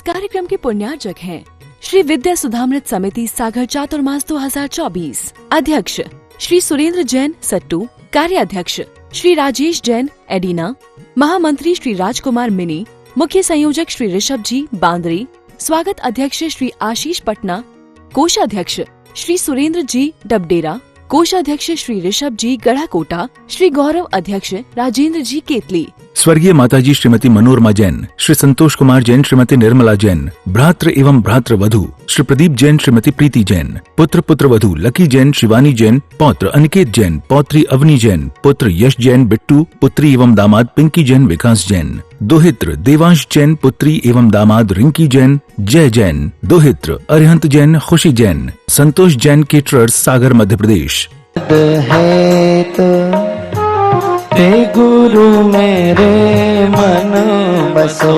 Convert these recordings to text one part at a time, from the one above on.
कार्यक्रम के पुण्यार्चक हैं श्री विद्या सुधामृत समिति सागर चातुर्मास 2024, अध्यक्ष श्री सुरेंद्र जैन सट्टू, कार्याध्यक्ष श्री राजेश जैन एडिना, महामंत्री श्री राजकुमार मिनी, मुख्य संयोजक श्री ऋषभ जी बांदरी, स्वागत अध्यक्ष श्री आशीष पटना, कोषाध्यक्ष श्री सुरेंद्र जी डबडेरा, कोषाध्यक्ष श्री ऋषभ जी गढ़ाकोटा, श्री गौरव अध्यक्ष राजेंद्र जी केतली, स्वर्गीय माताजी श्रीमती मनोरमा जैन, श्री संतोष कुमार जैन, श्रीमती निर्मला जैन, भ्रातृ एवं भ्रातृ वधु श्री प्रदीप जैन, श्रीमती प्रीति जैन, पुत्र पुत्र वधु लकी जैन, शिवानी जैन, पौत्र अनिकेत जैन, पौत्री अवनी जैन, पुत्र यश जैन बिट्टू, पुत्री एवं दामाद पिंकी जैन, विकास जैन, दोहित्र देवांश जैन, पुत्री एवं दामाद रिंकी जैन, जय जैन, दोहित्र अरिहंत जैन, खुशी जैन, संतोष जैन केटरर्स, सागर मध्य प्रदेश। हे गुरु मेरे मन बसो,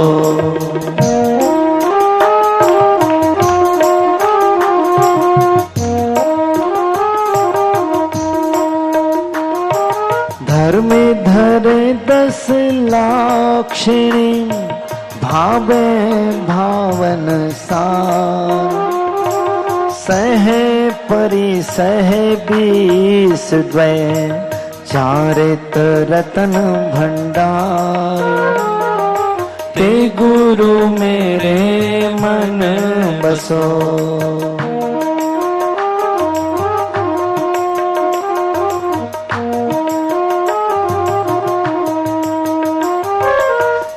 धर्म धर 10 लाक्षणी, भावे भावन सार, सहे परि सहे 20 द्वय, चारित रतन भंडार। ते गुरु मेरे मन बसो,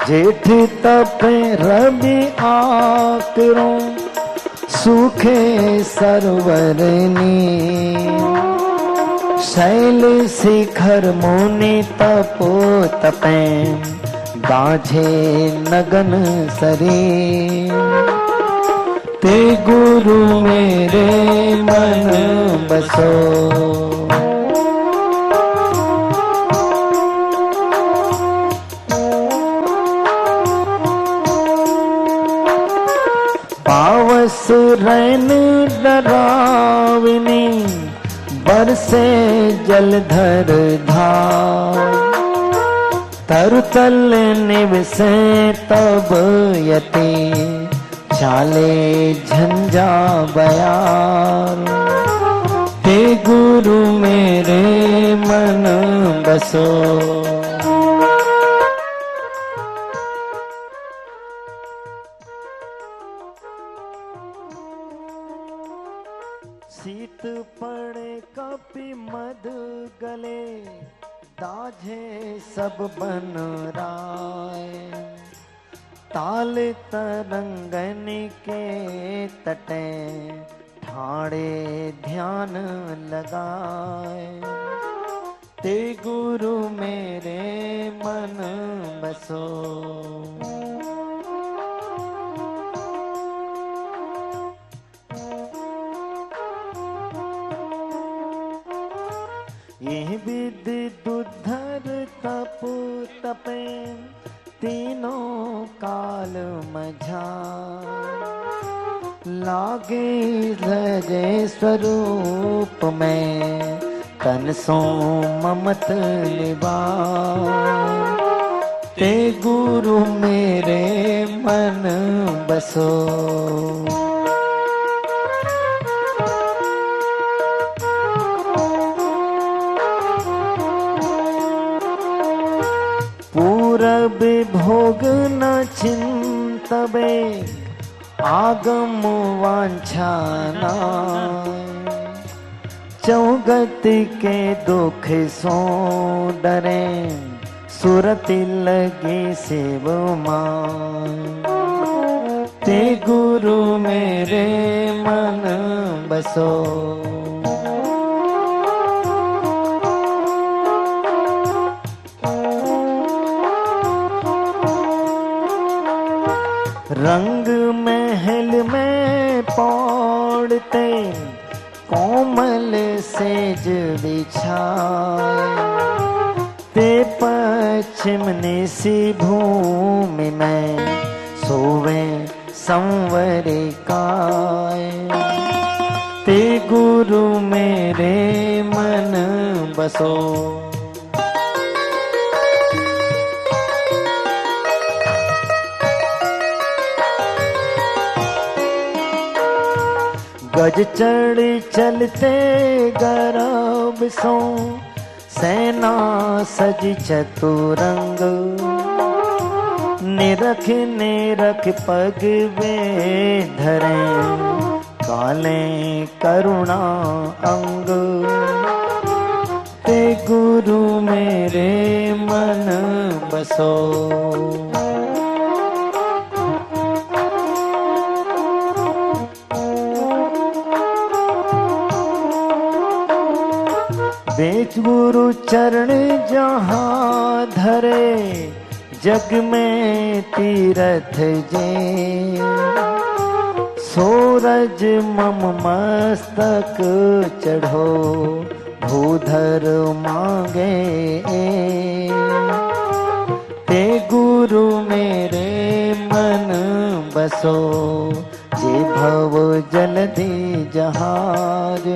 जेठ तपे रवि आकरो, सूखे सरवरनी, शैल शिखर मुनि तपो तपे, बाझे नगन सरी। ते गुरु मेरे मन बसो, पावस रैन डरावनी, बरसे जलधर धार, तरुतल निवसे तब यति, चाले झंझा बयार। ते गुरु मेरे मन बसो, शीत पड़े कपि मध गले, दाझे सब बन राय, ताल तरंगन के तटे, ठाड़े ध्यान लगाए। ते गुरु मेरे मन बसो, यह विद दुधर तपु तपे, तीनों काल मझार, लागे लजे स्वरूप में, तन सो ममत निवार। ते गुरु मेरे मन बसो, पूरब भोग न चिंतबे, आगम वांछाना, चौगत के दुख सो डरे, सुरति लगी शिव मान। ते गुरु मेरे मन बसो, रंग महल में पौड़ते, कोमल सेज बिछाए, ते पश्चिम निसी भूमि में, सोवे संवरिकाए। ते गुरु मेरे मन बसो, गज चढ़ चलते गरब सो सेना सजी चतुरंग निरख निरख पग वे धरे काले करुणा अंग ते गुरु मेरे मन बसो। बेच गुरु चरण जहाँ धरे जग में तीरथ जे सूरज मम मस्तक चढ़ो भूधर मांगे ते गुरु मेरे मन बसो जे भव जलधि जहाज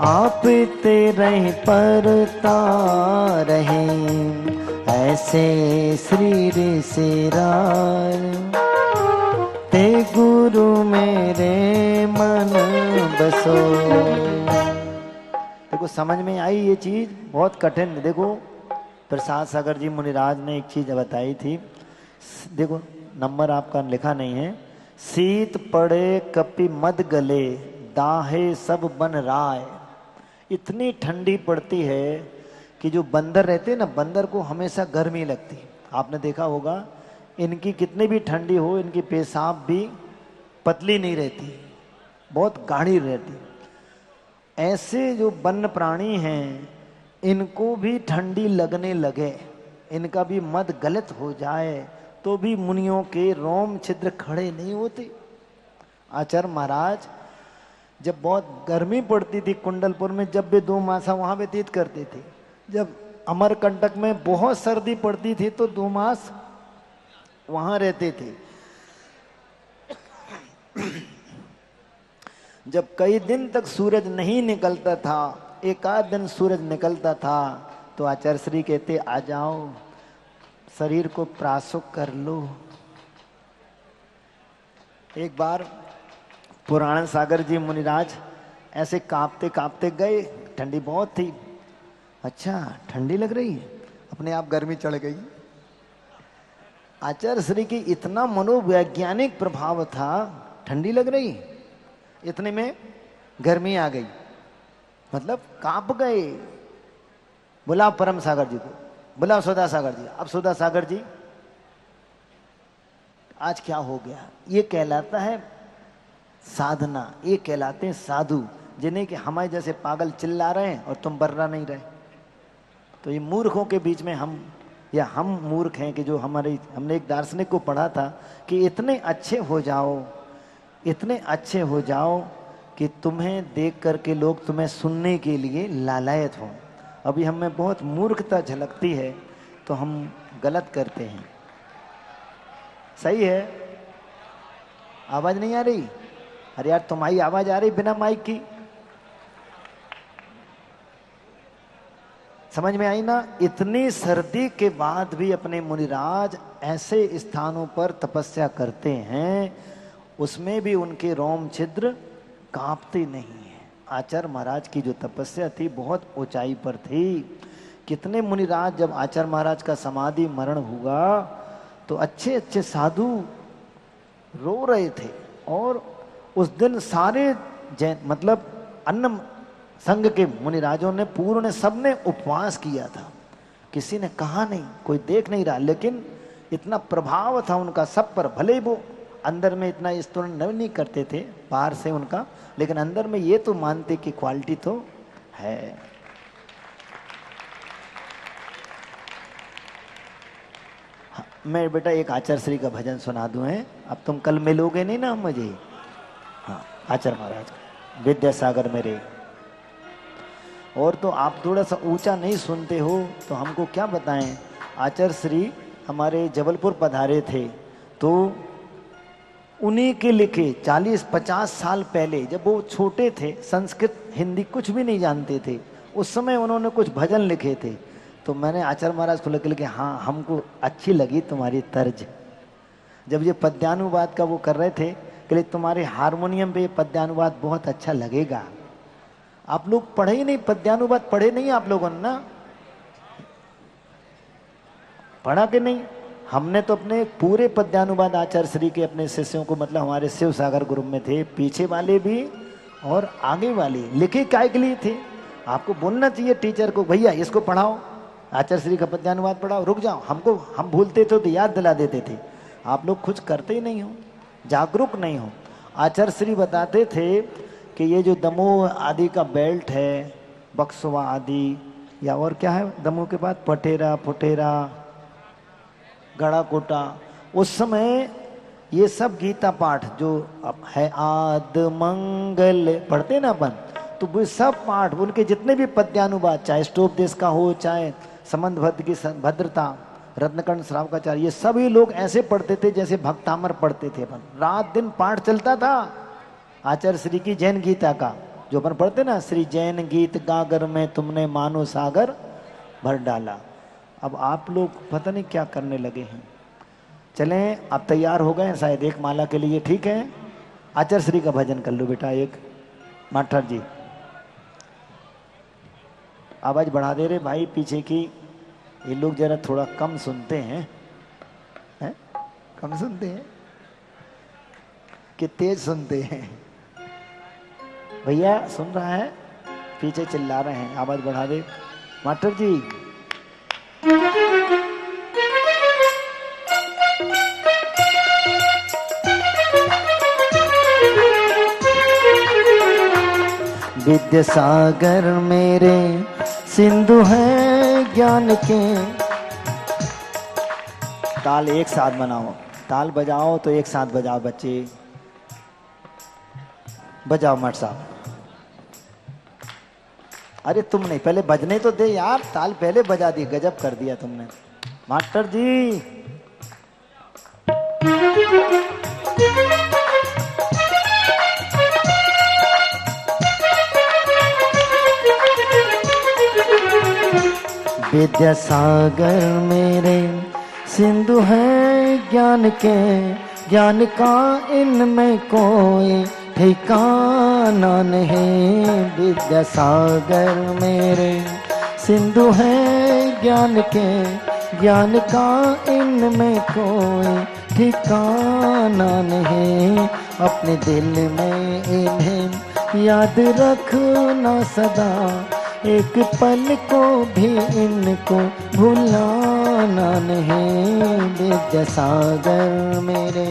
आप तेरे पर तारहे ऐसे श्री ऋषिराज ते गुरु मेरे मन बसो। देखो समझ में आई ये चीज, बहुत कठिन। देखो प्रसाद सागर जी मुनिराज ने एक चीज बताई थी, देखो नंबर आपका लिखा नहीं है। शीत पड़े कपि मद गले दाहे सब बन राय। इतनी ठंडी पड़ती है कि जो बंदर रहते हैं ना, बंदर को हमेशा गर्मी लगती। आपने देखा होगा इनकी कितनी भी ठंडी हो, इनकी पेशाब भी पतली नहीं रहती, बहुत गाढ़ी रहती। ऐसे जो वन्य प्राणी हैं इनको भी ठंडी लगने लगे, इनका भी मद गलत हो जाए तो भी मुनियों के रोम छिद्र खड़े नहीं होते। आचार्य महाराज जब बहुत गर्मी पड़ती थी कुंडलपुर में, जब भी 2 मासा वहां व्यतीत करते थे। जब अमरकंटक में बहुत सर्दी पड़ती थी तो 2 मास वहां रहते थे। जब कई दिन तक सूरज नहीं निकलता था, एक आध दिन सूरज निकलता था, तो आचार्य श्री कहते आ जाओ शरीर को प्रासुक कर लो। एक बार पुराण सागर जी मुनिराज ऐसे कांपते कांपते गए, ठंडी बहुत थी। अच्छा ठंडी लग रही है, अपने आप गर्मी चढ़ गई। आचार्य श्री की इतना मनोवैज्ञानिक प्रभाव था, ठंडी लग रही, इतने में गर्मी आ गई, मतलब कांप गए। बुलाओ परम सागर जी को, बुलाओ सुधा सागर जी। अब सुधा सागर जी आज क्या हो गया? ये कहलाता है साधना, ये कहलाते हैं साधु, जिन्हें कि हमारे जैसे पागल चिल्ला रहे हैं और तुम बर्रा नहीं रहे। तो ये मूर्खों के बीच में हम, या हम मूर्ख हैं कि जो हमने एक दार्शनिक को पढ़ा था कि इतने अच्छे हो जाओ, इतने अच्छे हो जाओ कि तुम्हें देख करके लोग तुम्हें सुनने के लिए लालायत हों। अभी हमें बहुत मूर्खता झलकती है तो हम गलत करते हैं। सही है? आवाज नहीं आ रही? अरे यार तुम्हारी आवाज आ रही बिना माइक की, समझ में आई ना? इतनी सर्दी के बाद भी अपने मुनिराज ऐसे स्थानों पर तपस्या करते हैं, उसमें भी उनके रोम छिद्र कांपते नहीं है। आचार्य महाराज की जो तपस्या थी बहुत ऊंचाई पर थी। कितने मुनिराज, जब आचार्य महाराज का समाधि मरण हुआ तो अच्छे अच्छे साधु रो रहे थे। और उस दिन सारे जैन, मतलब अन्न संघ के मुनिराजों ने, पूर्ण सबने उपवास किया था। किसी ने कहा नहीं, कोई देख नहीं रहा, लेकिन इतना प्रभाव था उनका सब पर। भले ही वो अंदर में इतना स्तुति नहीं करते थे बाहर से उनका, लेकिन अंदर में ये तो मानते कि क्वालिटी तो है। हाँ, मैं बेटा एक आचार्य श्री का भजन सुना दूं है। अब तुम कल मिलोगे नहीं ना मुझे? हाँ, आचार्य महाराज विद्यासागर मेरे। और तो आप थोड़ा सा ऊंचा नहीं सुनते हो तो हमको क्या बताएं। आचार्य श्री हमारे जबलपुर पधारे थे तो उन्हीं के लिखे 40-50 साल पहले, जब वो छोटे थे, संस्कृत हिंदी कुछ भी नहीं जानते थे, उस समय उन्होंने कुछ भजन लिखे थे। तो मैंने आचार्य महाराज को लिख के, हाँ हमको अच्छी लगी तुम्हारी तर्ज। जब ये पद्यानुवाद का वो कर रहे थे के लिए तुम्हारे हारमोनियम पे ये पद्यानुवाद बहुत अच्छा लगेगा। आप लोग पढ़े ही नहीं, पद्यानुवाद पढ़े नहीं आप लोगों ने ना, पढ़ा कि नहीं? हमने तो अपने पूरे पद्यानुवाद आचार्य श्री के अपने शिष्यों को, मतलब हमारे शिव सागर ग्रुप में थे, पीछे वाले भी और आगे वाले, लिखे काय के लिए थे? आपको बोलना चाहिए टीचर को, भैया इसको पढ़ाओ, आचार्य श्री का पद्यानुवाद पढ़ाओ, रुक जाओ। हमको, हम भूलते थे तो याद दिला देते थे। आप लोग कुछ करते ही नहीं हो, जागरूक नहीं हो। आचार्य श्री बताते थे कि ये जो दमोह आदि का बेल्ट है, बक्सवा आदि, या और क्या है दमोह के बाद, पटेरा, फुटेरा, गड़ाकोटा, उस समय ये सब गीता पाठ जो अब है, आद मंगल पढ़ते ना अपन, तो वो सब पाठ, उनके जितने भी पद्यानुवाद, चाहे स्टोपदेश का हो, चाहे संबंध भद्र की भद्रता, रत्नकर्ण श्रावकाचार्य, ये सभी लोग ऐसे पढ़ते थे जैसे भक्तामर पढ़ते थे अपन। रात दिन पाठ चलता था आचार्य श्री की जैन गीता का, जो अपन पढ़ते ना, श्री जैन गीत गागर में तुमने मानो सागर भर डाला। अब आप लोग पता नहीं क्या करने लगे हैं। चलें, आप तैयार हो गए शायद एक माला के लिए, ठीक है? आचार्य श्री का भजन कर लो बेटा। एक मास्टर जी आवाज बढ़ा दे रहे भाई पीछे की, ये लोग जरा थोड़ा कम सुनते हैं, हैं? कम सुनते हैं कि तेज सुनते हैं? भैया सुन रहा है, पीछे चिल्ला रहे हैं, आवाज बढ़ा दे मास्टर जी। विद्यासागर मेरे सिंधु है ज्ञान के। ताल एक साथ बनाओ, ताल बजाओ तो एक साथ बजाओ बच्चे, बजाओ मट साहब। अरे तुम नहीं, पहले बजने तो दे यार, ताल पहले बजा दी, गजब कर दिया तुमने मास्टर जी। विद्यासागर मेरे सिंधु है ज्ञान के, ज्ञान का इनमें कोई ठिकाना नहीं। विद्यासागर मेरे सिंधु है ज्ञान के, ज्ञान का इनमें कोई ठिकाना नहीं। अपने दिल में इन्हें याद रखना सदा, एक पल को भी इनको भुलाना नहीं। विद्यासागर मेरे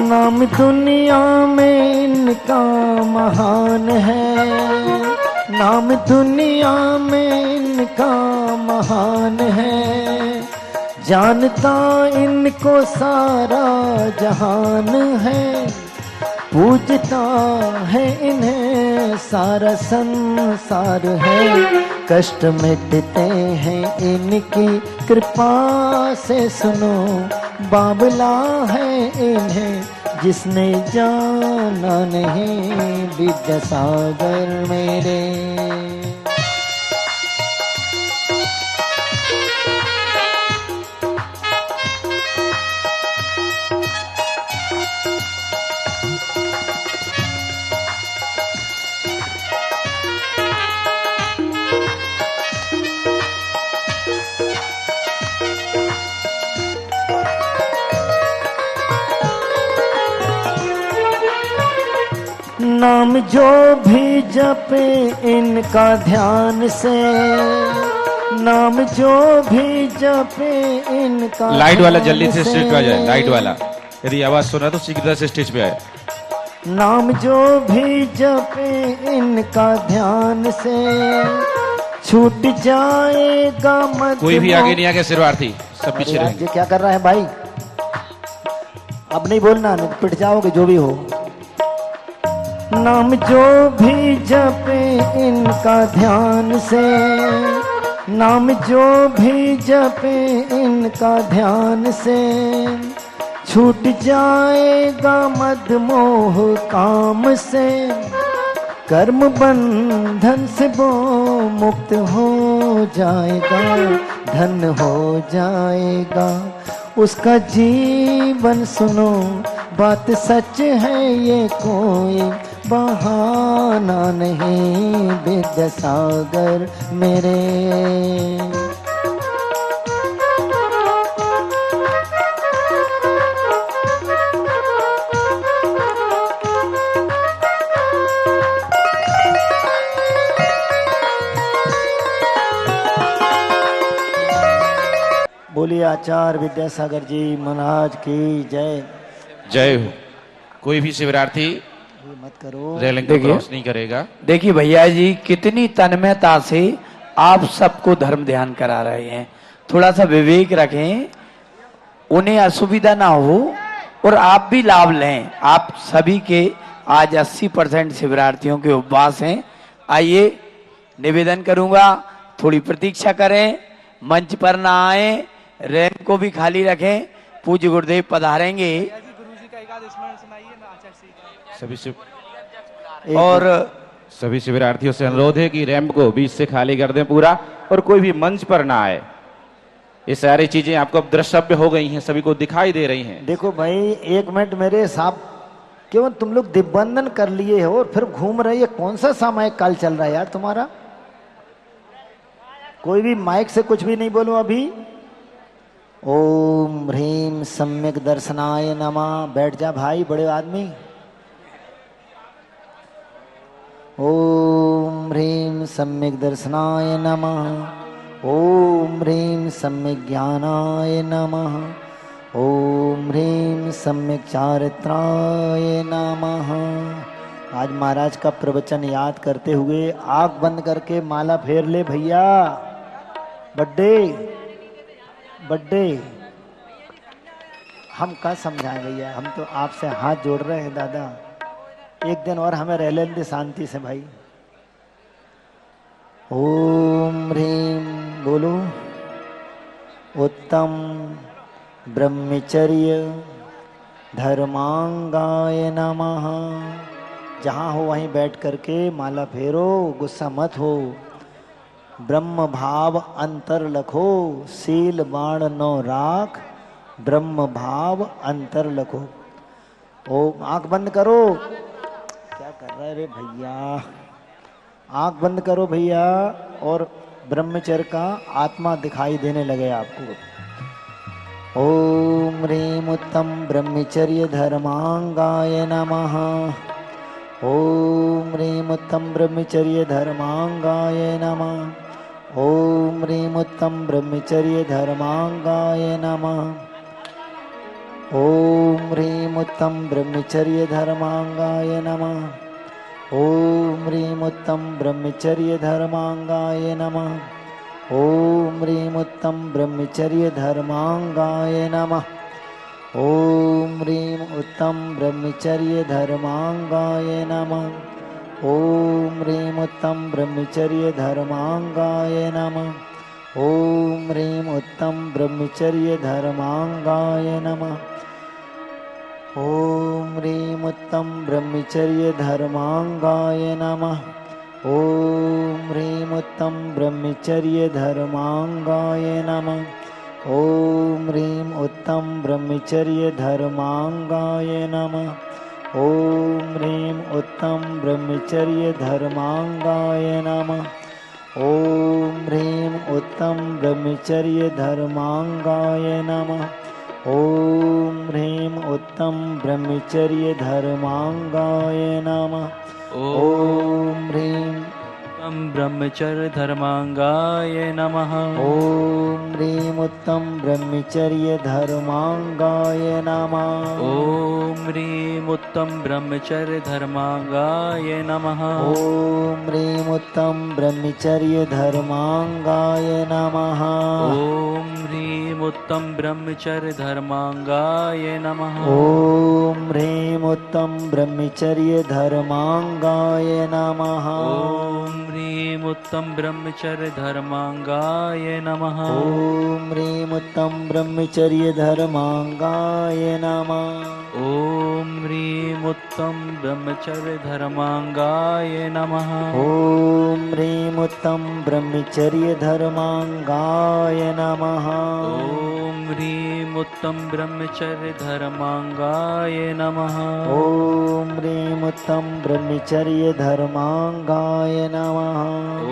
नाम दुनिया में इनका महान है, नाम दुनिया में इनका महान है। जानता इनको सारा जहान है, पूजता है इन्हें सारा संसार है। कष्ट मिटते हैं इनकी कृपा से, सुनो बाबला है इन्हें जिसने जाना नहीं। विद्यासागर मेरे नाम जो भी जपे इनका ध्यान से, नाम जो भी जपे इनका। लाइट वाला जल्दी से स्टेज पे आ जाए, लाइट वाला यदि आवाज सुन रहा तो शीघ्रता से स्टेज पे आए। नाम जो भी जपे इनका ध्यान से, छूट जाएगा मत। कोई भी आगे नहीं, आगे सिरवार्थी सब पीछे रहेंगे। ये क्या कर रहा है भाई? अब नहीं बोलना, नहीं पिट जाओगे जो भी हो। नाम जो भी जपे इनका ध्यान से, नाम जो भी जपे इनका ध्यान से, छूट जाएगा मद मोह काम से। कर्म बंधन से वो मुक्त हो जाएगा, धन हो जाएगा उसका जीवन। सुनो बात सच है, ये कोई बहाना नहीं विद्यासागर मेरे। बोलिए आचार्य विद्यासागर जी महाराज की जय। जय हो। कोई भी शिवरार्थी मत करो, रेलिंग को क्रॉस नहीं करेगा। देखिए भैया जी कितनी तन्मयता से आप सबको धर्म ध्यान करा रहे हैं। थोड़ा सा विवेक रखें, उन्हें असुविधा ना हो और आप भी लाभ लें। आप सभी के आज 80% शिवरार्थियों के उपवास हैं। आइए निवेदन करूंगा, थोड़ी प्रतीक्षा करें, मंच पर ना आए, रैंप को भी खाली रखें। पूज्य गुरुदेव पधारेंगे और सभी शिविरार्थियों से अनुरोध है कि रैंप को बीच से खाली कर दें पूरा, और कोई भी मंच पर ना आए। ये सारी चीजें आपको अब दृश्यव्य हो गई हैं, सभी को दिखाई दे रही हैं। देखो भाई 1 मिनट मेरे साहब, क्यों तुम लोग दिग्बंधन कर लिए हो और फिर घूम रहे हो? कौन सा सामायिक काल चल रहा है यार तुम्हारा? कोई भी माइक से कुछ भी नहीं बोलो अभी। ओम ह्रीम सम्यक दर्शनाय नमः। बैठ जा भाई बड़े आदमी। ओम ह्रीम सम्यक दर्शनाय नमः। ओम ह्रीम सम्यक ज्ञानाय नमः। ओम ह्रीम सम्यक चारित्राय नमः। आज महाराज का प्रवचन याद करते हुए आंख बंद करके माला फेर ले भैया। बड्डे हम क्या समझाएं भैया, हम तो आपसे हाथ जोड़ रहे हैं दादा। एक दिन और हमें रह लेने दे शांति से भाई। ओम ह्रीम बोलो। उत्तम ब्रह्मचर्य धर्मांगाय नमः। जहाँ हो वहीं बैठ करके माला फेरो, गुस्सा मत हो। ब्रह्म भाव अंतर लखो, सील बाण नो राख, ब्रह्म भाव अंतर लखो। ओ आंख बंद करो। क्या कर रहा है रे भैया? आंख बंद करो भैया और ब्रह्मचर्य का आत्मा दिखाई देने लगे आपको। ओम ह्रीम उत्तम ब्रह्मचर्य धर्मांगाय नमः। ओम ह्रीम उत्तम ब्रह्मचर्य धर्मांगाय नमः। ओम ह्रीम उत्तम ब्रह्मचर्य धर्मांगाय नमः। ओम ह्रीम उत्तम ब्रह्मचर्य धर्मांगाय नमः। ओम ह्रीम उत्तम ब्रह्मचर्य धर्मांगाय नमः। ओम ह्रीम उत्तम ब्रह्मचर्य धर्मांगाय नमः। ओम ह्रीम उत्तम ब्रह्मचर्य धर्मांगाय नमः। ओम ह्रीम उत्तम ब्रह्मचर्य धर्मांगाय नमः। ओम ह्रीम उत्तम ब्रह्मचर्य धर्मांगाय नमः। ओम ह्रीम उत्तम ब्रह्मचर्य धर्मांगाय नमः। ओम ह्रीम उत्तम ब्रह्मचर्य धर्मांगाय नमः। ओम ह्रीम उत्तम ब्रह्मचर्य धर्मांगाय नमः। ओम ह्रीम उत्तम ब्रह्मचर्य धर्मांगाय नमः। ओम ह्रीम उत्तम ब्रह्मचर्य धर्मांगाय नमः। ओम ह्रीम उत्तम ब्रह्मचर्य धर्मांगाय नमः। ओम ह्रीम ब्रह्मचर्य धर्मांगाय नमः। ओम ह्रीम उत्तम ब्रह्मचर्य धर्मांगाय नमः। ओम ह्रीम उत्तम ब्रह्मचर्य धर्मांगाय नमः। ओम ह्रीम उत्तम ब्रह्मचर्य धर्मांगाय नमः। ओम ह्रीम उत्तम ब्रह्मचर्य धर्मांगाय नमः। ओम ह्रीम उत्तम ब्रह्मचर्य धर्मांगाय नमः। ओम ह्रीम उत्तम ब्रह्मचर्य धर्मांगाय नमः। ओम ह्रीम उत्तम ब्रह्मचर्य धर्मांगाय नमः। ओम ह्रीम उत्तम ब्रह्मचर्य धर्मांगाय नमः। ओम ह्रीं उत्तम ब्रह्मचर्य धर्मांगाय नमः। ओम ह्रीं उत्तम ब्रह्मचर्य धर्मांगाय नमः। ओम ह्रीं उत्तम ब्रह्मचर्य धर्मांगाय नमः।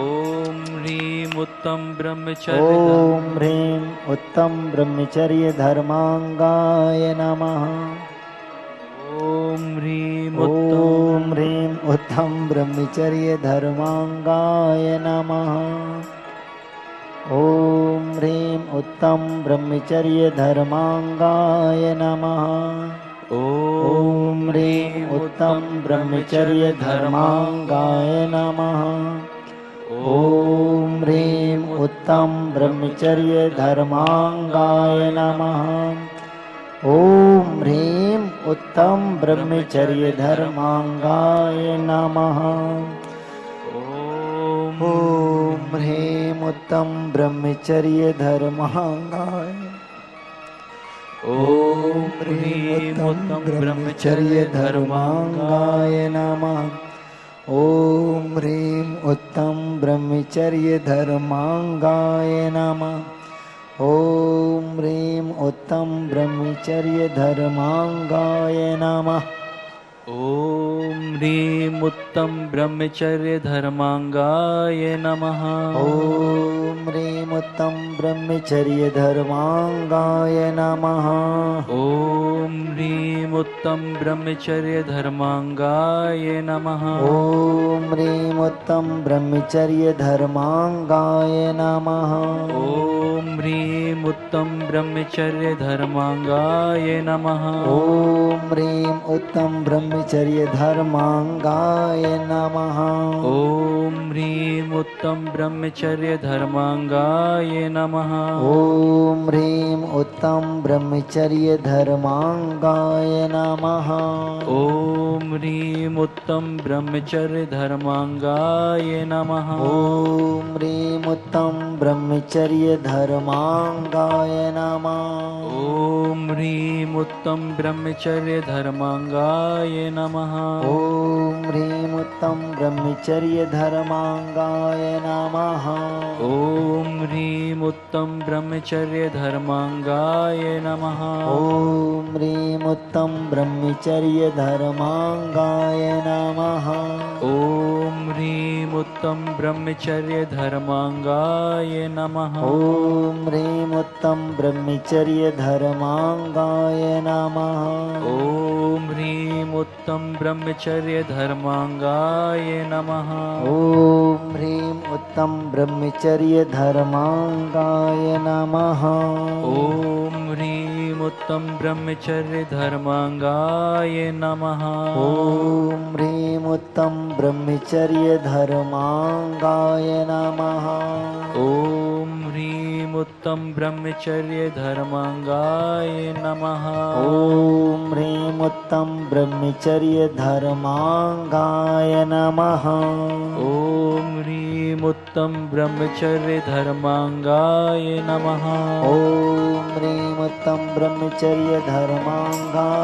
ओम ह्रीं उत्तम ब्रह्मचर्य ओम ह्रीं उत्तम ब्रह्मचर्य धर्मांगाय नमः। ओम ह्रीं ओम ह्रीं उत्तम ब्रह्मचर्य धर्मांगाय नमः। ओम ह्रीं उत्तम ब्रह्मचर्य धर्मांगाय नमः। ओम ह्रीं उत्तम ब्रह्मचर्य धर्मांगाय नमः। ओम ह्रीं उत्तम ब्रह्मचर्य धर्मांगाय नमः। ओम ह्रीं उत्तम ब्रह्मचर्य धर्मांगाय नमः। ओम ह्रीं उत्तम ब्रह्मचर्य धर्मांगाय। ओम ह्रीं उत्तम ब्रह्मचर्य धर्मांगाय नमः। ओम ह्रीं उत्तम ब्रह्मचर्य धर्मांगाय नमः। ओम ह्रीं उत्तम ब्रह्मचर्य धर्मांगाय नमः। ओम ह्रीं उत्तम ब्रह्मचर्य धर्मांगाय नमः। ओम ह्रीं उत्तम ब्रह्मचर्य धर्मांगाय नमः। ओम ह्रीं उत्तम ब्रह्मचर्य धर्मांगाय नमः। ओम ह्रीं उत्तम ब्रह्मचर्य धर्मांगाय नमः। ओम ह्रीं उत्तम ब्रह्मचर्य धर्मांगाय नमः। ओम ह्रीं उत्तम ब्रह्मचर्य धर्मांगाय नमः। ओम ह्रीं उत्तम ब्रह्मचर्य धर्मांगाय नमः। ओम ह्रीं उत्तम ब्रह्मचर्य धर्मांगाय नमः। ओम ह्रीं उत्तम ब्रह्मचर्य धर्मांगाय नमः। ओम ह्रीं उत्तम ब्रह्मचर्य धर्मांगाय नमः। ओम ह्रीं उत्तम ब्रह्मचर्य धर्मांगाय नमः। ओम ह्रीं उत्तम ब्रह्मचर्य धर्मांगाय नमः। ओम ह्रीं उत्तम ब्रह्मचर्य धर्मांगाय नमः। ओम ह्रीं उत्तम ब्रह्मचर्य धर्मांगाय नमः। ओम ह्रीं उत्तम ब्रह्मचर्य धर्मांगाय नमः। ओम ह्रीं उत्तम ब्रह्मचर्य धर्मांगाय नमः। ओम ह्रीं उत्तम ब्रह्मचर्य धर्मांगाय नमः। ओम ह्रीं उत्तम ब्रह्मचर्य धर्मांगाय नमः। ओम ह्रीं उत्तम ब्रह्मचर्य धर्मांगाय नमः। ओम ह्रीं उत्तम ब्रह्मचर्य धर्मांगाय नमः। ओम ह्रीं उत्तम ब्रह्मचर्य धर्मांगाय नमः। ओम ह्रीं उत्तम ब्रह्मचर्य धर्मांगाय नमः। ओम ह्रीं उत्तम ब्रह्मचर्य धर्मांगाय नमः। ओम ह्रीं उत्तम ब्रह्मचर्य धर्मांगाय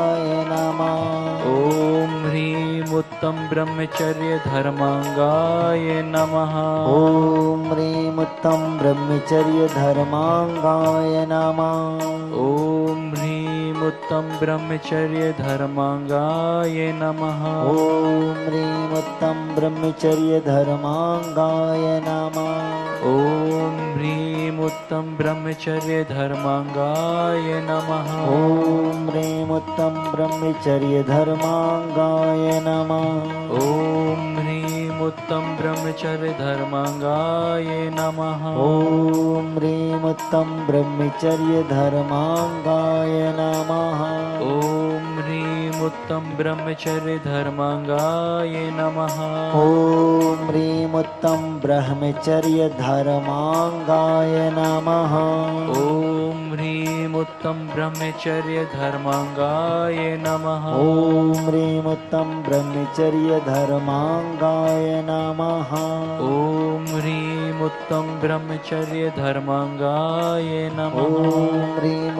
नमः। ओम ह्रीं उत्तम ब्रह्मचर्य धर्मांगाय नमः। ओम ह्रीं उत्तम ब्रह्मचर्य धर्मांगाय नमः। ओम ह्रीं उत्तम ब्रह्मचर्य धर्मांगाय नमः। ओम ह्रीं उत्तम ब्रह्मचर्य धर्मांगाय नमः। ओम ह्रीं उत्तम ब्रह्मचर्य धर्मांगाय नमः। ओम ह्रीं उत्तम ब्रह्मचर्य धर्मांगाय नमः। ओम ह्रीं उत्तम ब्रह्मचर्य धर्मांगाय नमः। ओम ह्रीं उत्तम ब्रह्मचर्य धर्मांगाय नमः। ओम ह्रीं उत्तम ब्रह्मचर्य धर्मांगाय नमः। ओम ह्रीं उत्तम ब्रह्मचर्य धर्मांगाय नमः। ओम ह्रीं उत्तम ब्रह्मचर्य धर्मांगाय नमः। ओम ह्रीं उत्तम ब्रह्मचर्य धर्मांगाय नमः। ओम ह्रीं उत्तम ब्रह्मचर्य धर्मांगाय नमः। ओम ह्रीं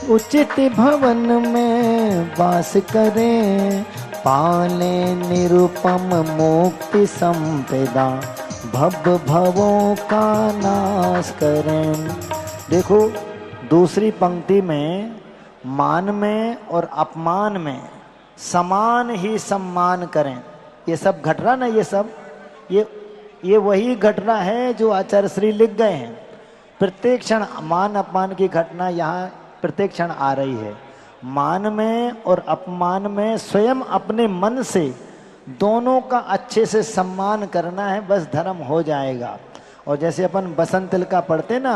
उचित भवन में वास करें, पाले निरुपम मुक्ति संपदा, भव भवों का नाश करें। देखो दूसरी पंक्ति में मान में और अपमान में समान ही सम्मान करें। ये सब घट रहा ना, ये सब ये वही घटना है जो आचार्य श्री लिख गए हैं। प्रत्येक क्षण मान अपमान की घटना यहाँ प्रत्येक क्षण आ रही है। मान में और अपमान में स्वयं अपने मन से दोनों का अच्छे से सम्मान करना है, बस धर्म हो जाएगा। और जैसे अपन बसंत तिलका पढ़ते ना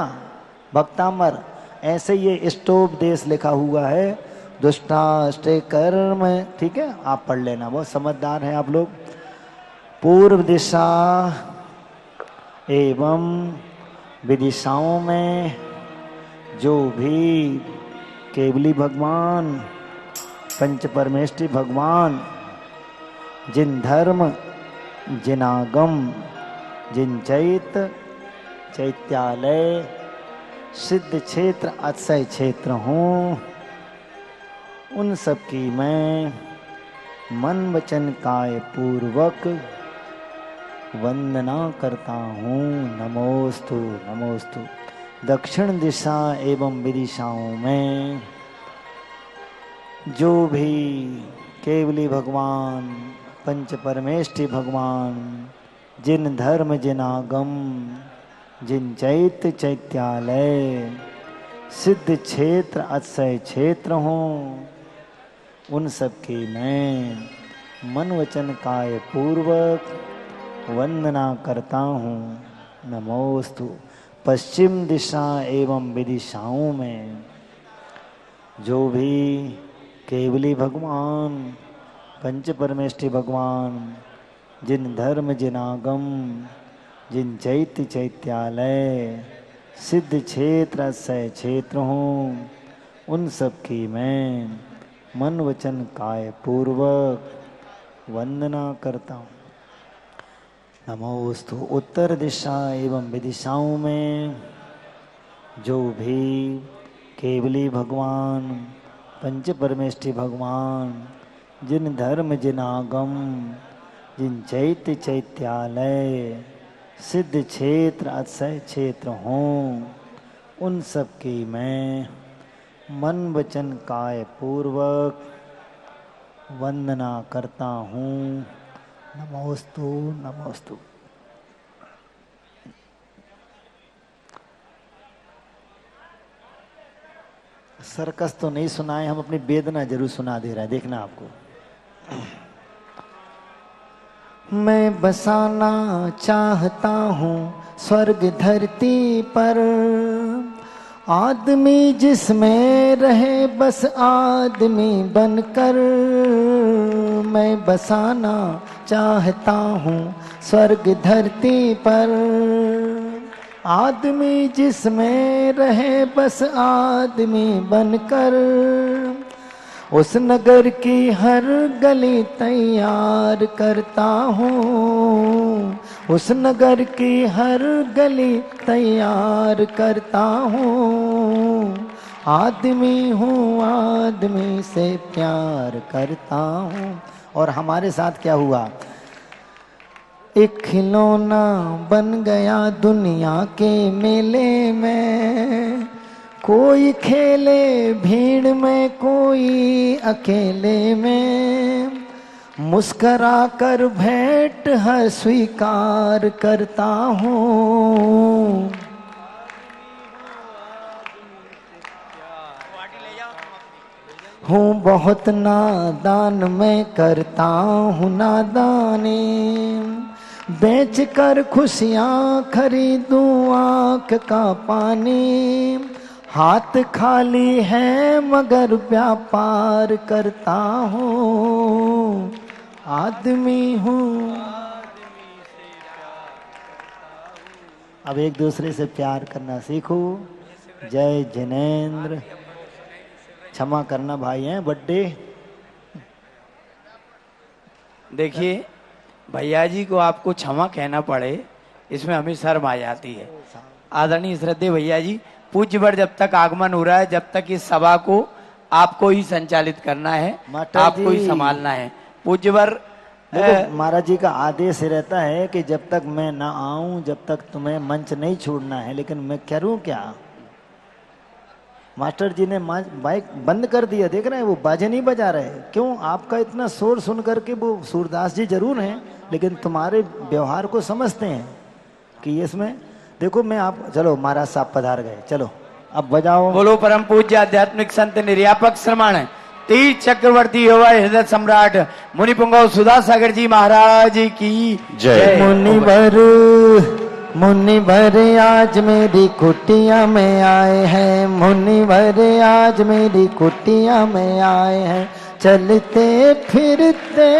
भक्तामर, ऐसे ये स्टोपदेश लिखा हुआ है, दुष्टाष्टे कर्म, ठीक है, आप पढ़ लेना, बहुत समझदार हैं आप लोग। पूर्व दिशा एवं विदिशाओं में जो भी केवली भगवान, पंच परमेष्टि भगवान, जिन धर्म जिनागम, जिन चैत चैत्यालय, सिद्ध क्षेत्र, अक्षय क्षेत्र हूँ, उन सब की मैं मन वचन काय पूर्वक वंदना करता हूँ। नमोस्तु नमोस्तु। दक्षिण दिशा एवं विदिशाओं में जो भी केवली भगवान, पंच परमेष्टि भगवान, जिन धर्म जिनागम, जिन चैत्य चैत्यालय, सिद्ध क्षेत्र अक्षय क्षेत्र हों, उन सब की मैं मन वचन काय पूर्वक वंदना करता हूँ। नमोस्तु। पश्चिम दिशा एवं विदिशाओं में जो भी केवली भगवान, पंच परमेष्टि भगवान, जिन धर्म जिनागम, जिन चैत्य चैत्यालय, सिद्ध क्षेत्र अक्षय क्षेत्र हों, उन सब की मैं मन वचन काय पूर्वक वंदना करता हूँ। नमोस्तु। उत्तर दिशा एवं विदिशाओं में जो भी केवली भगवान, पंच परमेष्टि भगवान, जिन धर्म जिनागम, जिन चैत्य चैत्यालय, सिद्ध क्षेत्र अक्षय क्षेत्र हों, उन सब की मैं मन वचन काय पूर्वक वंदना करता हूँ। नमोस्तु नमोस्तु। सर्कस तो नहीं सुनाए, हम अपनी वेदना जरूर सुना दे रहा है, देखना आपको। मैं बसाना चाहता हूँ स्वर्ग धरती पर, आदमी जिसमें रहे बस आदमी बनकर। मैं बसाना चाहता हूँ स्वर्ग धरती पर, आदमी जिसमें रहे बस आदमी बनकर। उस नगर की हर गली तैयार करता हूँ, उस नगर की हर गली तैयार करता हूँ। आदमी हूँ आदमी से प्यार करता हूँ। और हमारे साथ क्या हुआ? एक खिलौना बन गया दुनिया के मेले में, कोई खेले भीड़ में कोई अकेले में। मुस्करा कर भेंट हर स्वीकार करता हूँ। हूँ बहुत नादान मैं करता हूँ नादानी, बेच कर खुशियाँ खरीदूं आँख का पानी। हाथ खाली है मगर व्यापार करता हूँ, आदमी हूँ। अब एक दूसरे से प्यार करना सीखो। जय जिनेंद्र। क्षमा करना भाई हैं बर्थडे। देखिए भैया जी को आपको क्षमा कहना पड़े, इसमें हमें शर्म आ जाती है। आदरणीय श्रद्धेय भैया जी पूज्यवर जब तक आगमन हो रहा है, जब तक इस सभा को आपको ही संचालित करना है, मास्टर आपको ही जी। संभालना है। पूज्यवर देखो महाराज जी का आदेश रहता है कि जब तक मैं ना आऊं जब तक तुम्हें मंच नहीं छोड़ना है, लेकिन मैं करूं क्या। मास्टर जी ने बाइक बंद कर दिया, देख रहे हैं वो बाजे नहीं बजा रहे। क्यों? आपका इतना शोर सुन करके वो सूरदास जी जरूर हैं, लेकिन तुम्हारे व्यवहार को समझते हैं कि इसमें देखो मैं आप चलो महाराज साहब पधार गए, चलो अब बजाओ। बोलो परम पूज्य आध्यात्मिक संत निर्यापक श्रमण तीर्थ चक्रवर्ती युवा हृदय सम्राट मुनि पुंगव सुधा सागर जी महाराज की जय। मुनिवर आज मेरी कुटिया में आए हैं, मुनिवर आज मेरी कुटिया में आए हैं, चलते फिरते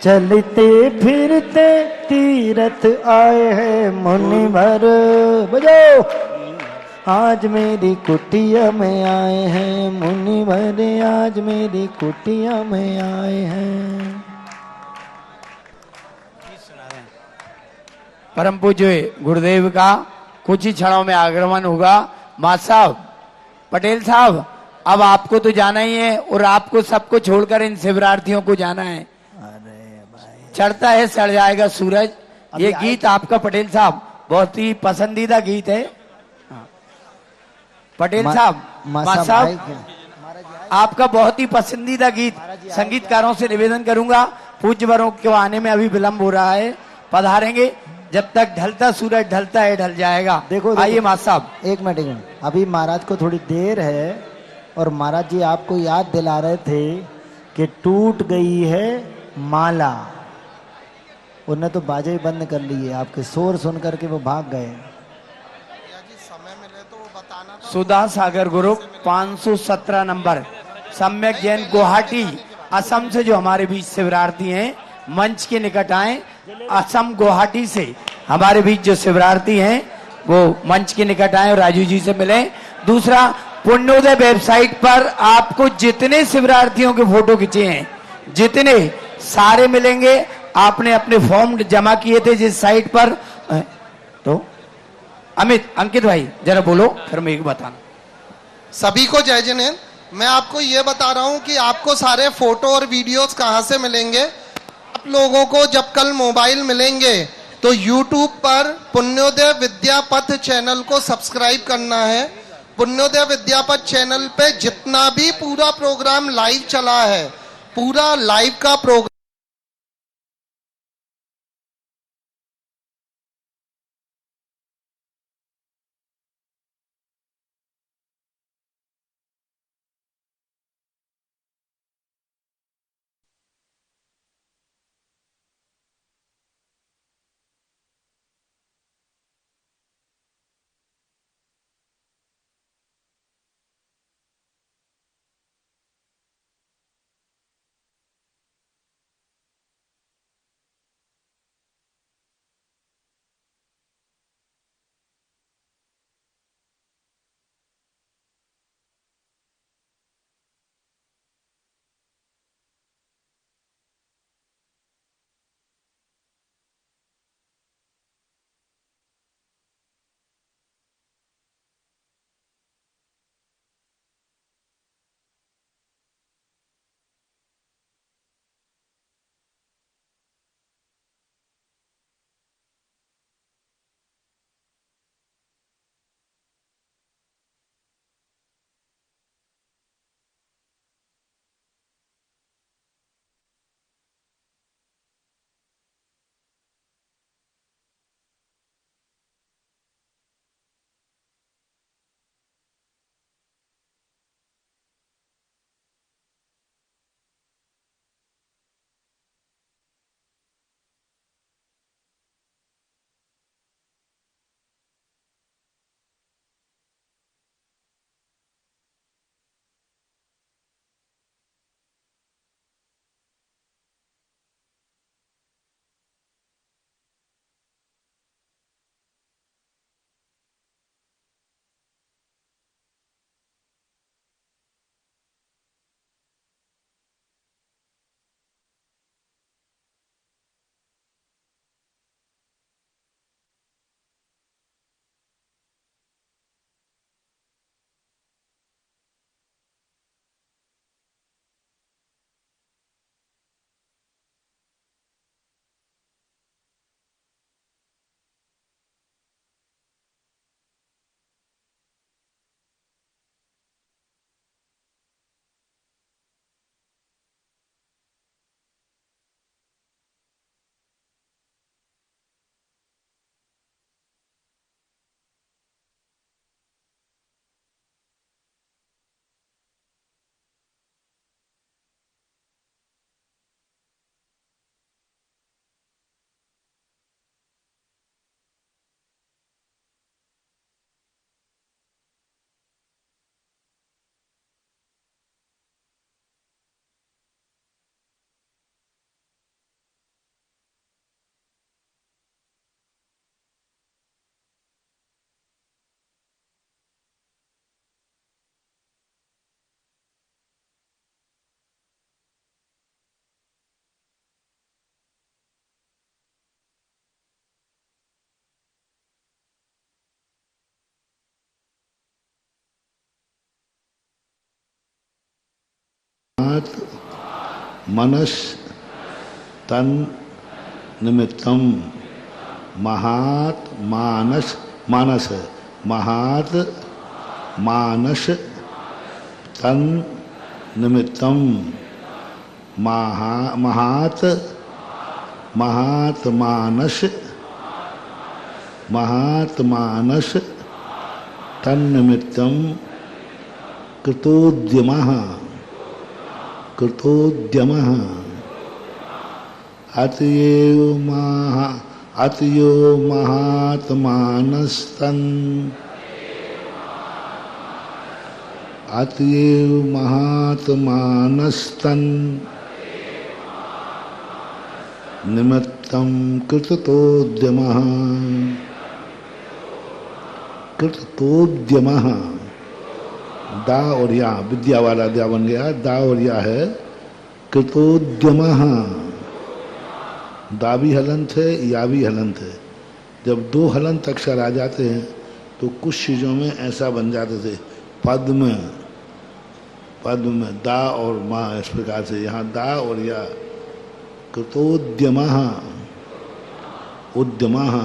चलते फिरते तीरथ आए हैं मुनिवर। बजाओ। आज मेरी कुटिया में आए हैं मुनिवर, आज मेरी कुटिया में आए हैं। परम पूज्य गुरुदेव का कुछ ही क्षणों में आगमन होगा। मां साहब, पटेल साहब, अब आपको तो जाना ही है और आपको सबको छोड़कर इन शिवरार्थियों को जाना है। चढ़ता है सड़ जाएगा सूरज, ये गीत आपका पटेल साहब बहुत ही पसंदीदा गीत है। पटेल साहब, मां साहब, आपका बहुत ही पसंदीदा गीत, संगीतकारों से निवेदन करूंगा, पूज्यवरों को आने में अभी विलंब हो रहा है, पधारेंगे। जब तक ढलता सूरज ढलता है ढल जाएगा। देखो आइए मां साहब। एक मिनट, अभी महाराज को थोड़ी देर है और महाराज जी आपको याद दिला रहे थे कि टूट गई है माला। उन्हें तो बाजे ही बंद कर लिए, आपके शोर सुन करके वो भाग गए। सुधा सागर ग्रुप 517 नंबर सम्यक जैन गुवाहाटी असम से जो हमारे बीच शिवरार्थी हैं, मंच के निकट आए। असम गुवाहाटी से हमारे बीच जो शिवरार्थी हैं वो मंच के निकट आए और राजू जी से मिले। दूसरा, पुण्योदय वेबसाइट पर आपको जितने शिवरार्थियों के फोटो खींचे हैं, जितने सारे मिलेंगे। आपने अपने फॉर्म जमा किए थे जिस साइट पर, तो अमित, अंकित भाई जरा बोलो, फिर मैं एक बताना। सभी को जय जिनेंद्र। मैं आपको ये बता रहा हूँ कि आपको सारे फोटो और वीडियोस कहाँ से मिलेंगे। आप लोगों को जब कल मोबाइल मिलेंगे तो YouTube पर पुण्योदय विद्यापथ चैनल को सब्सक्राइब करना है। पुण्योदय विद्यापथ चैनल पे जितना भी पूरा प्रोग्राम लाइव चला है, पूरा लाइव का प्रोग्राम महात मनस तन निमित्तम महात मानस मानस है महात मानस तन निमित्तम महात महात मानस तन्निमित्तम कृतोद्यमः अतयो महात्मानस्तन् निमित्तं कृतोद्यमः दा और या विद्या वाला द्या बन गया, दा और या है कृतोद्यमः। दा भी हलंत है, या भी हलंत है। जब दो हलंत अक्षर आ जाते हैं तो कुछ चीज़ों में ऐसा बन जाते थे, पद में दा और माँ, इस प्रकार से यहाँ दा और या कृतोद्यमः उद्यमः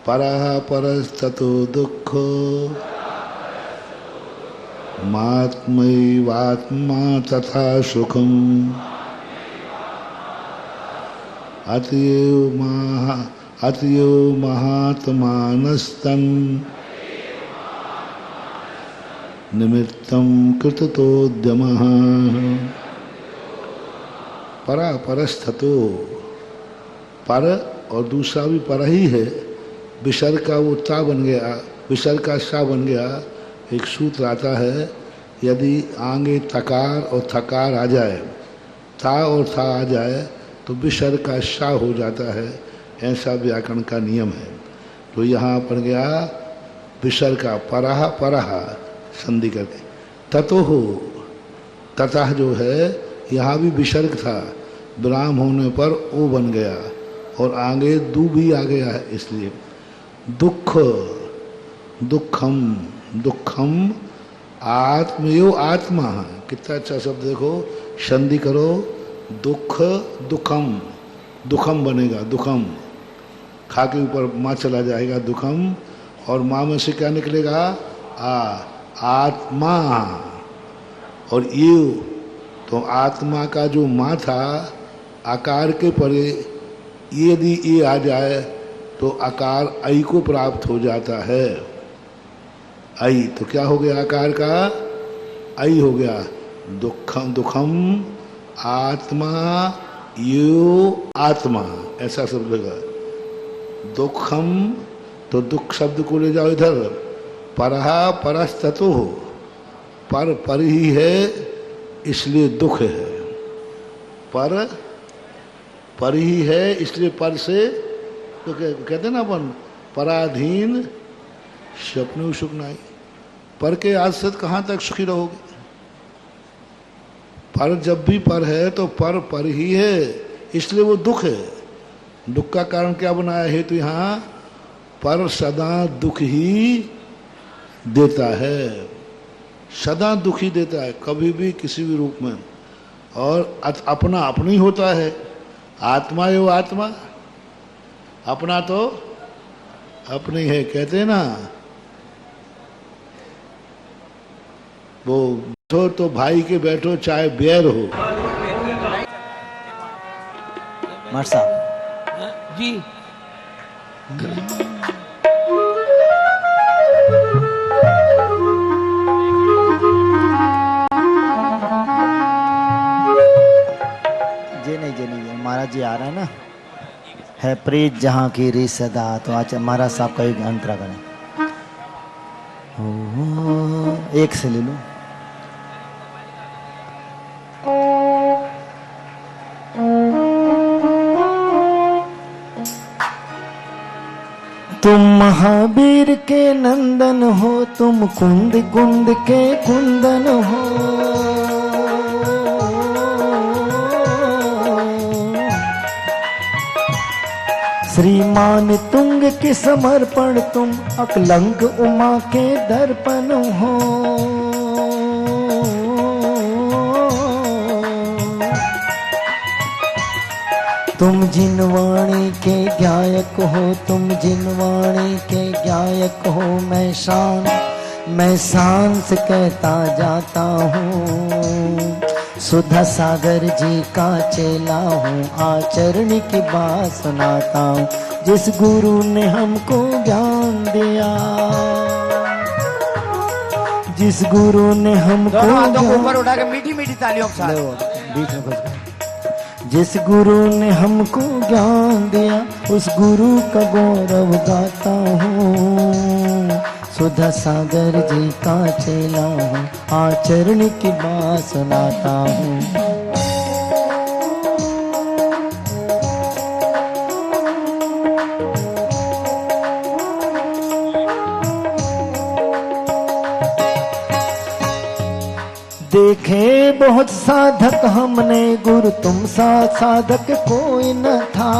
परः परस्ततो दुःखो मात्मैवात्मा तथा सुखम् अतयो महात्मानस्तन् निमित्तं कृतोद्यमः परा परस्थतो, पर और दूसरा भी पर ही है। विसर्ग का वो ता बन गया, विसर्ग का सा बन गया। एक सूत्र आता है, यदि आगे तकार और थकार आ जाए, ता और था आ जाए तो विसर्ग का सा हो जाता है। ऐसा व्याकरण का नियम है। तो यहाँ पर गया विसर्ग का परहा परहा संधि करके ततो हो, ततः जो है यहाँ भी विसर्ग था, विराम होने पर ओ बन गया और आगे दू भी आ गया है। इसलिए दुख दुखम आत्मयो आत्मा, कितना अच्छा शब्द देखो, संधि करो, दुख दुखम बनेगा, दुखम खा के ऊपर माँ चला जाएगा दुखम, और माँ में से क्या निकलेगा आत्मा, और ये तो आत्मा का जो माँ था आकार के परे यदि ये आ जाए तो आकार ऐ को प्राप्त हो जाता है। ऐ तो क्या हो गया, आकार का ऐ हो गया। दुखम आत्मा यो आत्मा, ऐसा शब्द लगा। दुखम तो दुख शब्द को ले जाओ इधर, परहा परस्ततो हो, पर ही है इसलिए दुख है, पर ही है इसलिए पर से तो कहते ना अपन पराधीन स्वप्न सुख नहीं, पर के आश्रित कहाँ तक सुखी रहोगे। पर जब भी पर है तो पर ही है इसलिए वो दुख है। दुख का कारण क्या बनाया है, तो यहाँ पर सदा दुख ही देता है, सदा दुखी देता है, कभी भी किसी भी रूप में। और अपना अपनी होता है, आत्मा यो आत्मा, अपना तो अपनी है। कहते हैं ना वो बैठो तो भाई के बैठो चाहे बैर हो। मार साहब जी जे नहीं महाराज जी आ रहा है ना, है प्रीत जहाँ की री सदा। तो आज महाराज साहब का एक अंतरा करें, एक से ले लो। तुम महावीर के नंदन हो, तुम कुंद कुंद के कुंदन हो। श्रीमान तुंग के समर्पण तुम, अकलंक उमा के दर्पण हो। तुम जिन वाणी के गायक हो, तुम जिन वाणी के गायक हो, मैं शान से कहता जाता हूँ। सुधा सागर जी का चेला हूँ, आचरण की बात सुनाता हूँ। जिस गुरु ने हमको ज्ञान दिया, जिस गुरु ने हमको दोनों हाथों को ऊपर उठा के मीठी मीठी तालियों के साथ बीच में घुस गए। जिस गुरु ने हमको ज्ञान दिया, उस गुरु का गौरव गाता हूँ। सुधा सागर जी का चेला हूँ, आचरण की बात सुनाता हूँ। देखे बहुत साधक हमने, गुरु तुम सा साधक कोई न था।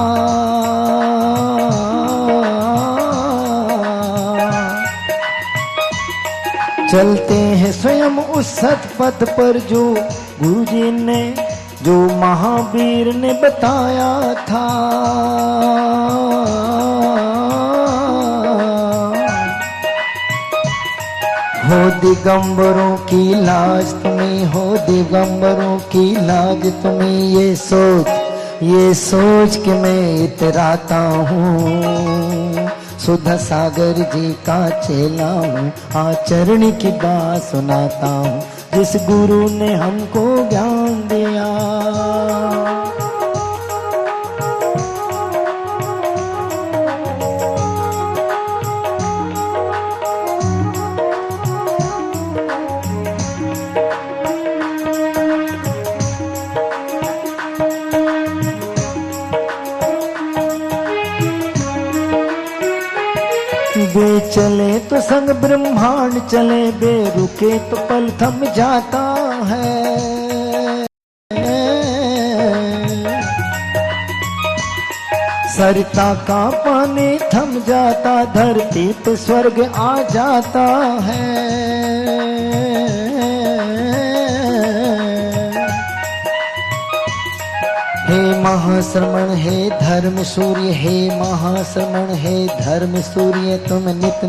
चलते हैं स्वयं उस सतपथ पर जो गुरु जी ने, जो महावीर ने बताया था। हो दिगंबरों की लाज तुम्हें, हो दिगंबरों की लाज तुम्हें, ये सोच के मैं इतराता हूँ। सुधा सागर जी का चेला हूँ, आचरण की बात सुनाता हूँ। जिस गुरु ने हमको ज्ञान दिया, बे चले तो संग ब्रह्मांड चले, बे रुके तो पल थम जाता है। सरिता का पानी थम जाता, धरती पे स्वर्ग आ जाता है। हे महाश्रमण हे धर्म सूर्य, हे महाश्रमण हे धर्म सूर्य, तुम नित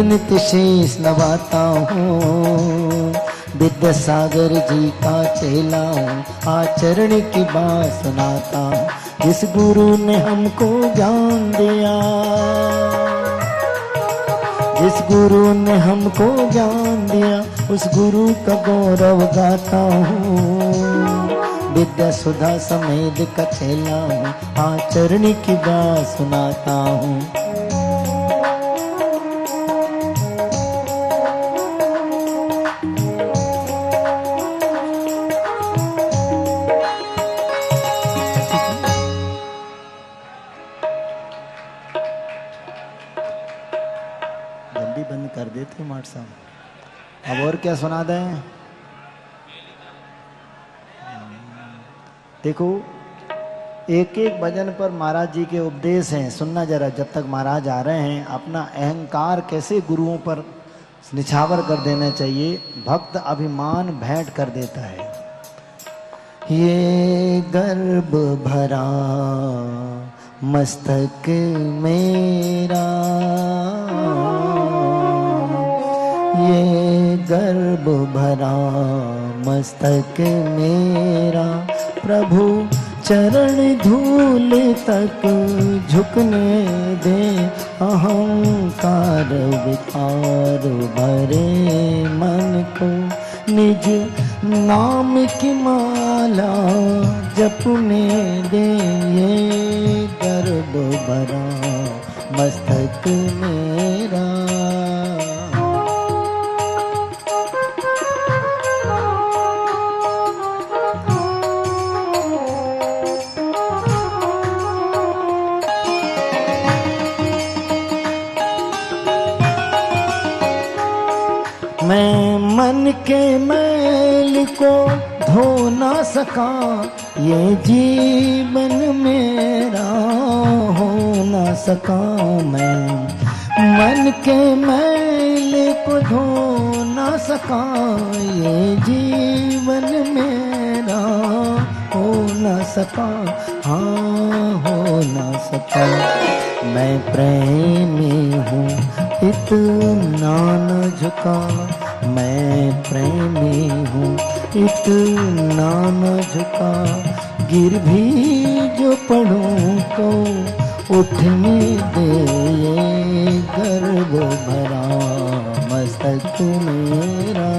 नित शीश नवाता हूँ। विद्यासागर जी का चेला हूँ, आचरण की बात सुनाता हूँ। जिस गुरु ने हमको ज्ञान दिया, जिस गुरु ने हमको ज्ञान दिया, उस गुरु का गौरव गाता हूँ। विद्या सुधा समेत का चेला हूँ, आचरण की बात सुनाता हूँ। जल्दी बंद कर देते माट साहब। अब और क्या सुना दें? देखो, एक एक भजन पर महाराज जी के उपदेश हैं, सुनना जरा। जब तक महाराज आ रहे हैं, अपना अहंकार कैसे गुरुओं पर निछावर कर देना चाहिए। भक्त अभिमान भेंट कर देता है। ये गर्भ भरा मस्तक मेरा, ये गर्भ भरा मस्तक मेरा, प्रभु चरण धूल तक झुकने दे। अहंकार विकार भरे मन को, निज नाम की माला जपने दे। ये गर्भ भरा मस्तक मेरा। मैं मन के मैल को धो ना सका, ये जीवन मेरा हो ना सका। मैं मन के मैल को धो ना सका, ये जीवन मेरा हो न सका, हाँ हो न सका। मैं प्रेमी हूँ इतना न झुका, मैं प्रेमी हूँ इतना न झुका। गिर भी जो पड़ूं तो उठने दे ये गर्व भरा मस्तक मेरा।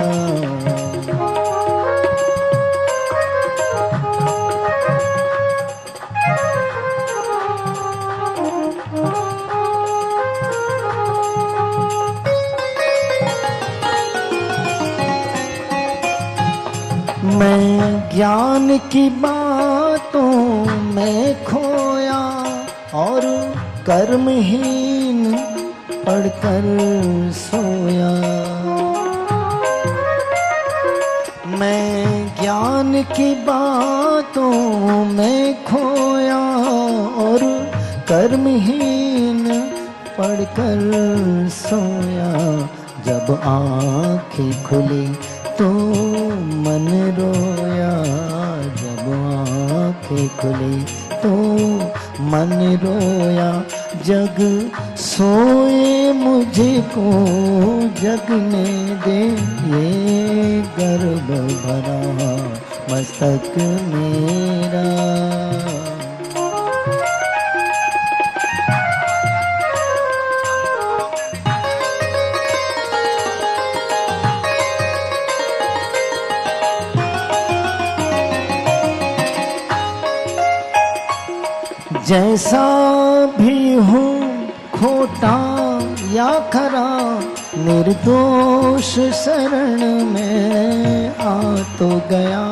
मैं ज्ञान की बातों में खोया और कर्महीन पढ़कर सोया। मैं ज्ञान की बातों में खोया और कर्महीन पढ़कर सोया। जब आँखें खुली तो मन रोया, जब आँखें खुली तो मन रोया। जग सोए मुझको जगने दे ये गर्व भरा मस्तक मेरा। जैसा भी हूँ खोटा या खरा, निर्दोष शरण में आ तो गया।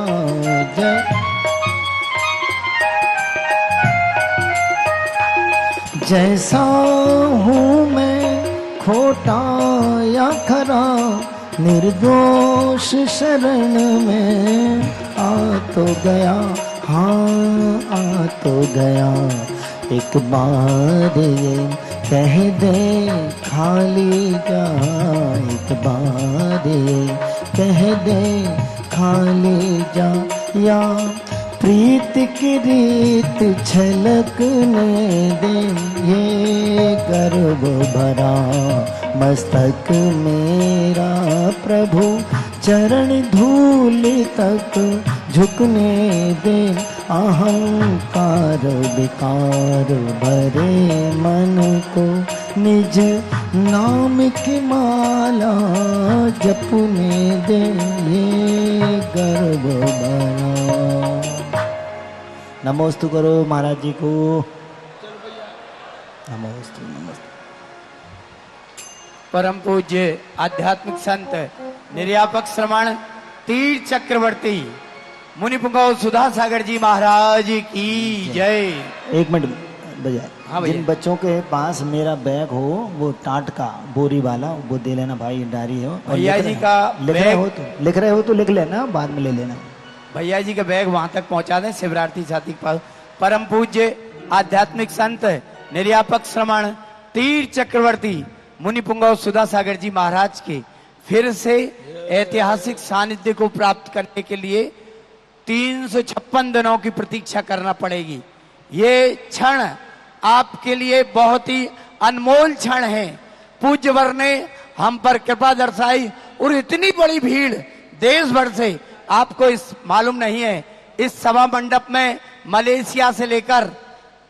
जैसा हूँ मैं खोटा या खरा, निर्दोष शरण में आ तो गया, हाँ आ तो गया। एक बार ये कह दे खाली जा, एक बार ये कह दे खाली जा। या प्रीत की रीत छलकने दे ये गर्व भरा मस्तक मेरा। प्रभु चरण धूल तक झुकने दे, अहंकार विकार भरे मन को निज नाम की माला जपने दे ये गर्व भरा। नमोस्तु करो महाराज जी को। नमोस्तु नमोस्तु। परम पूज्य आध्यात्मिक संत निर्यापक श्रमण तीर्थ चक्रवर्ती मुनिपुंगव सुधा सागर जी महाराज की जय। एक मिनट भैया, हाँ भैया। जिन बच्चों के पास मेरा बैग हो वो टाट का बोरी वाला वो दे लेना भाई, डायरी हो। और भैया जी का लिख रहे हो तो लिख लेना, बाद में ले लेना। भैया जी का बैग वहां तक पहुंचा दें शिवरार्थी साथी के पास। परम पूज्य आध्यात्मिक संत निर्यापक श्रमण तीर्थ चक्रवर्ती मुनिपुंगव सुधा सागर जी महाराज के फिर से ऐतिहासिक सानिध्य को प्राप्त करने के लिए 356 दिनों की प्रतीक्षा करना पड़ेगी। ये क्षण आपके लिए बहुत ही अनमोल क्षण है। पूज्यवर ने हम पर कृपा दर्शाई और इतनी बड़ी भीड़ देश भर से, आपको इस मालूम नहीं है, इस सभा मंडप में मलेशिया से लेकर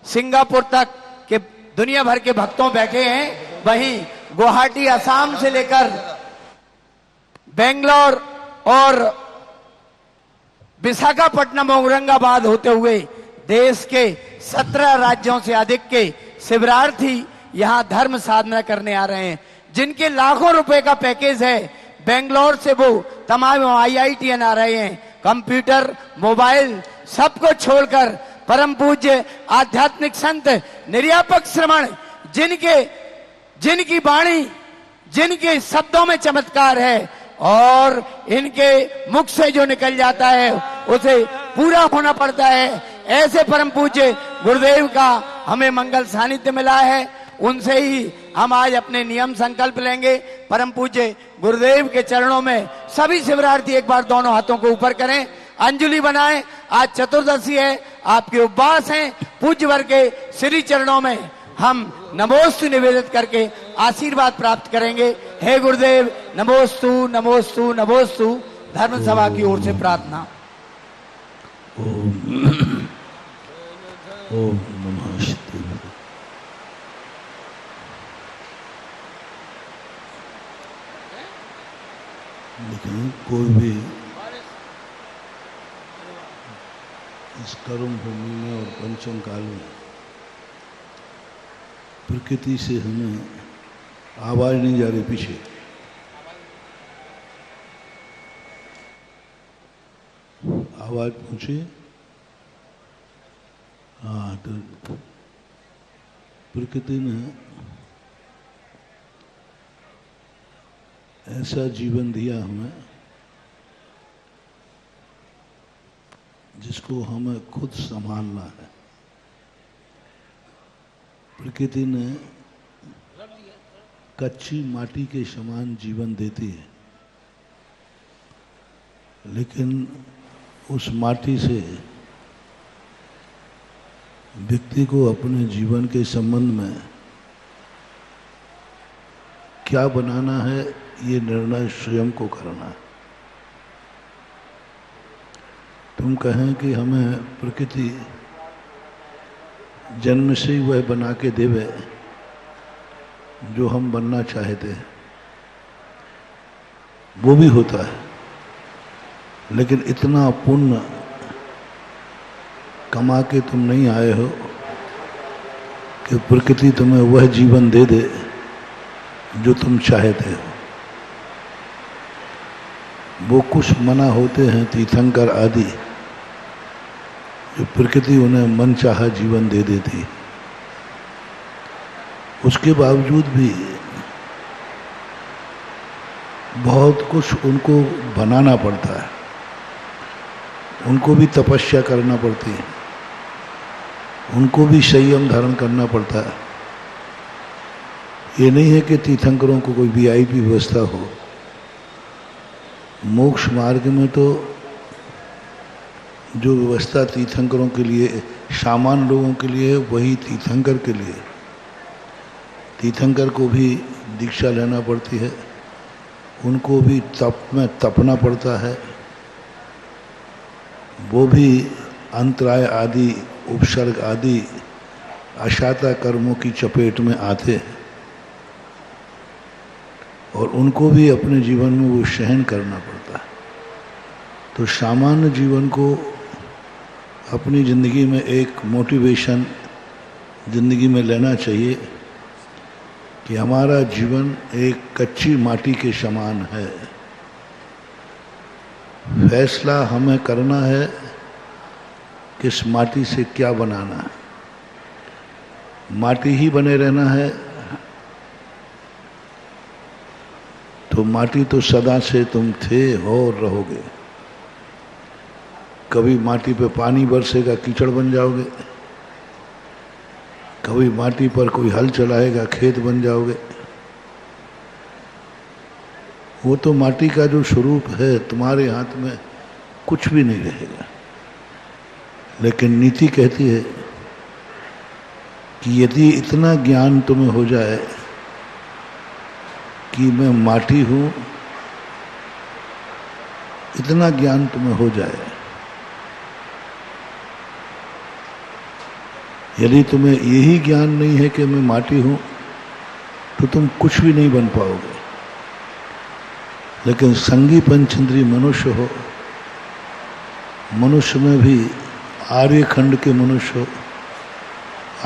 सिंगापुर तक के दुनिया भर के भक्तों बैठे हैं। वहीं गुवाहाटी असम से लेकर बेंगलोर और विशाखापट्टनम औरंगाबाद होते हुए देश के 17 राज्यों से अधिक के शिवरार्थी यहां धर्म साधना करने आ रहे हैं। जिनके लाखों रुपए का पैकेज है, बेंगलोर से वो तमाम IITian आ रहे हैं। कंप्यूटर, मोबाइल सबको छोड़कर परम पूज्य आध्यात्मिक संत निर्यापक श्रमण जिनकी वाणी, जिनके शब्दों में चमत्कार है और इनके मुख से जो निकल जाता है उसे पूरा होना पड़ता है। ऐसे परम पूज्य गुरुदेव का हमें मंगल सानिध्य मिला है, उनसे ही हम आज अपने नियम संकल्प लेंगे। परम पूज्य गुरुदेव के चरणों में सभी शिवरार्थी एक बार दोनों हाथों को ऊपर करें अंजलि बनाएं। आज चतुर्दशी है, आपके उपवास हैं। पूज्य वर के श्री चरणों में हम नमोस्तु निवेदित करके आशीर्वाद प्राप्त करेंगे। हे गुरुदेव, नमोस्तु नमोस्तु नमोस्तु। धर्म सभा की ओर से प्रार्थना। ओम नमः शिवाय। लेकिन कोई भी इस कर्म भूमि में और पंचम काल में प्रकृति से हमें आवाज नहीं जा रही पीछे। आवाज पहुंचे। हाँ, तो प्रकृति ने ऐसा जीवन दिया हमें जिसको हमें खुद संभालना है। प्रकृति ने कच्ची माटी के समान जीवन देती है, लेकिन उस माटी से व्यक्ति को अपने जीवन के संबंध में क्या बनाना है, ये निर्णय स्वयं को करना है। तुम कहें कि हमें प्रकृति जन्म से ही वह बना के देवे जो हम बनना चाहते हैं, वो भी होता है, लेकिन इतना पुण्य कमा के तुम नहीं आए हो कि प्रकृति तुम्हें वह जीवन दे दे जो तुम चाहते हो। वो कुछ मना होते हैं तीर्थंकर आदि, जो प्रकृति उन्हें मनचाहा जीवन दे देती है। उसके बावजूद भी बहुत कुछ उनको बनाना पड़ता है, उनको भी तपस्या करना पड़ती है, उनको भी संयम धारण करना पड़ता है। ये नहीं है कि तीर्थंकरों को कोई वीआईपी व्यवस्था हो। मोक्ष मार्ग में तो जो व्यवस्था तीर्थंकरों के लिए, सामान्य लोगों के लिए है, वही तीर्थंकर के लिए। तीर्थंकर को भी दीक्षा लेना पड़ती है, उनको भी तप में तपना पड़ता है, वो भी अंतराय आदि, उपसर्ग आदि अशाता कर्मों की चपेट में आते हैं, और उनको भी अपने जीवन में वो सहन करना पड़ता है। तो सामान्य जीवन को अपनी ज़िंदगी में एक मोटिवेशन ज़िंदगी में लेना चाहिए कि हमारा जीवन एक कच्ची माटी के समान है। फैसला हमें करना है कि इस माटी से क्या बनाना है। माटी ही बने रहना है तो माटी तो सदा से तुम थे हो और रहोगे। कभी माटी पे पानी बरसेगा, कीचड़ बन जाओगे, कभी माटी पर कोई हल चलाएगा, खेत बन जाओगे। वो तो माटी का जो स्वरूप है, तुम्हारे हाथ में कुछ भी नहीं रहेगा। लेकिन नीति कहती है कि यदि इतना ज्ञान तुम्हें हो जाए कि मैं माटी हूं, इतना ज्ञान तुम्हें हो जाए, यदि तुम्हें यही ज्ञान नहीं है कि मैं माटी हूं, तो तुम कुछ भी नहीं बन पाओगे। लेकिन संगी पंचेंद्रिय मनुष्य हो, मनुष्य में भी आर्यखंड के मनुष्य हो,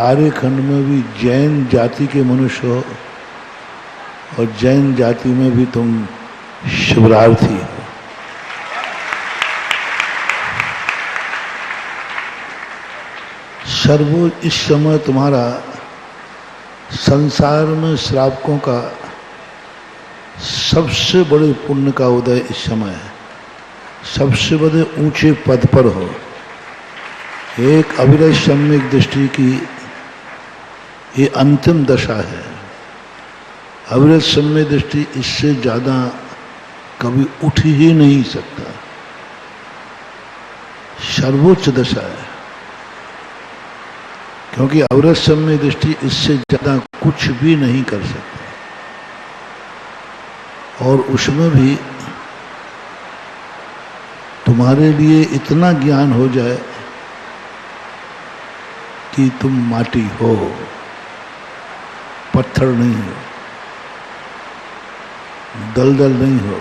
आर्यखंड में भी जैन जाति के मनुष्य हो, और जैन जाति में भी तुम शिवरार्थी हो। सर्वोच्च इस समय तुम्हारा संसार में श्रावकों का सबसे बड़े पुण्य का उदय इस समय है। सबसे बड़े ऊंचे पद पर हो। एक अविरत सम्यक दृष्टि की ये अंतिम दशा है। अविरत सम्यक दृष्टि इससे ज़्यादा कभी उठ ही नहीं सकता। सर्वोच्च दशा है, क्योंकि अवरत सम्य दृष्टि इससे ज्यादा कुछ भी नहीं कर सकता। और उसमें भी तुम्हारे लिए इतना ज्ञान हो जाए कि तुम माटी हो, पत्थर नहीं हो, दलदल नहीं हो,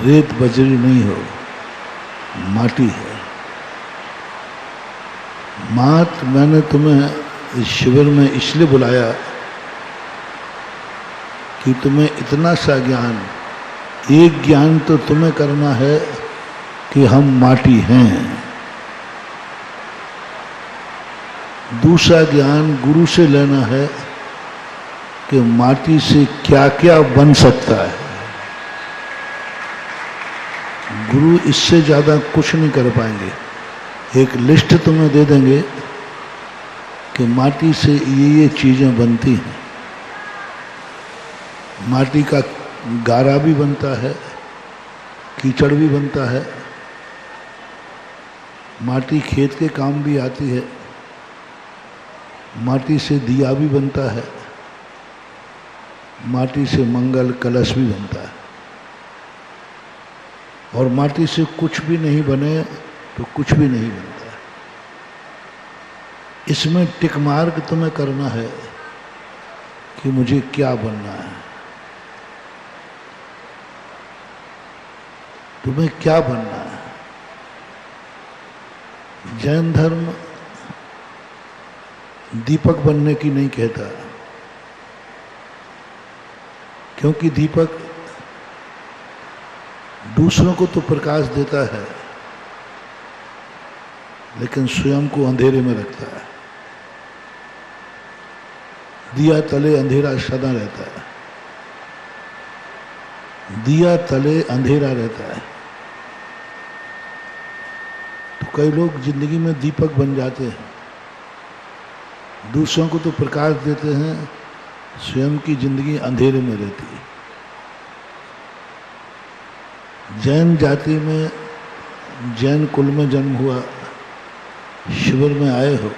रेत बजरी नहीं हो, माटी है। मात मैंने तुम्हें इस शिविर में इसलिए बुलाया कि तुम्हें इतना सा ज्ञान, एक ज्ञान तो तुम्हें करना है कि हम माटी हैं, दूसरा ज्ञान गुरु से लेना है कि माटी से क्या क्या बन सकता है। गुरु इससे ज्यादा कुछ नहीं कर पाएंगे। एक लिस्ट तुम्हें दे देंगे कि माटी से ये चीजें बनती हैं। माटी का गारा भी बनता है, कीचड़ भी बनता है, माटी खेत के काम भी आती है, माटी से दिया भी बनता है, माटी से मंगल कलश भी बनता है। और माटी से कुछ भी नहीं बने तो कुछ भी नहीं बनता है। इसमें टिक मार्क तुम्हें करना है कि मुझे क्या बनना है, तुम्हें क्या बनना है। जैन धर्म दीपक बनने की नहीं कहता, क्योंकि दीपक दूसरों को तो प्रकाश देता है लेकिन स्वयं को अंधेरे में रखता है। दिया तले अंधेरा सदा रहता है, दिया तले अंधेरा रहता है। तो कई लोग जिंदगी में दीपक बन जाते हैं, दूसरों को तो प्रकाश देते हैं, स्वयं की जिंदगी अंधेरे में रहती है। जैन जाति में, जैन कुल में जन्म हुआ, शिविर में आए हो,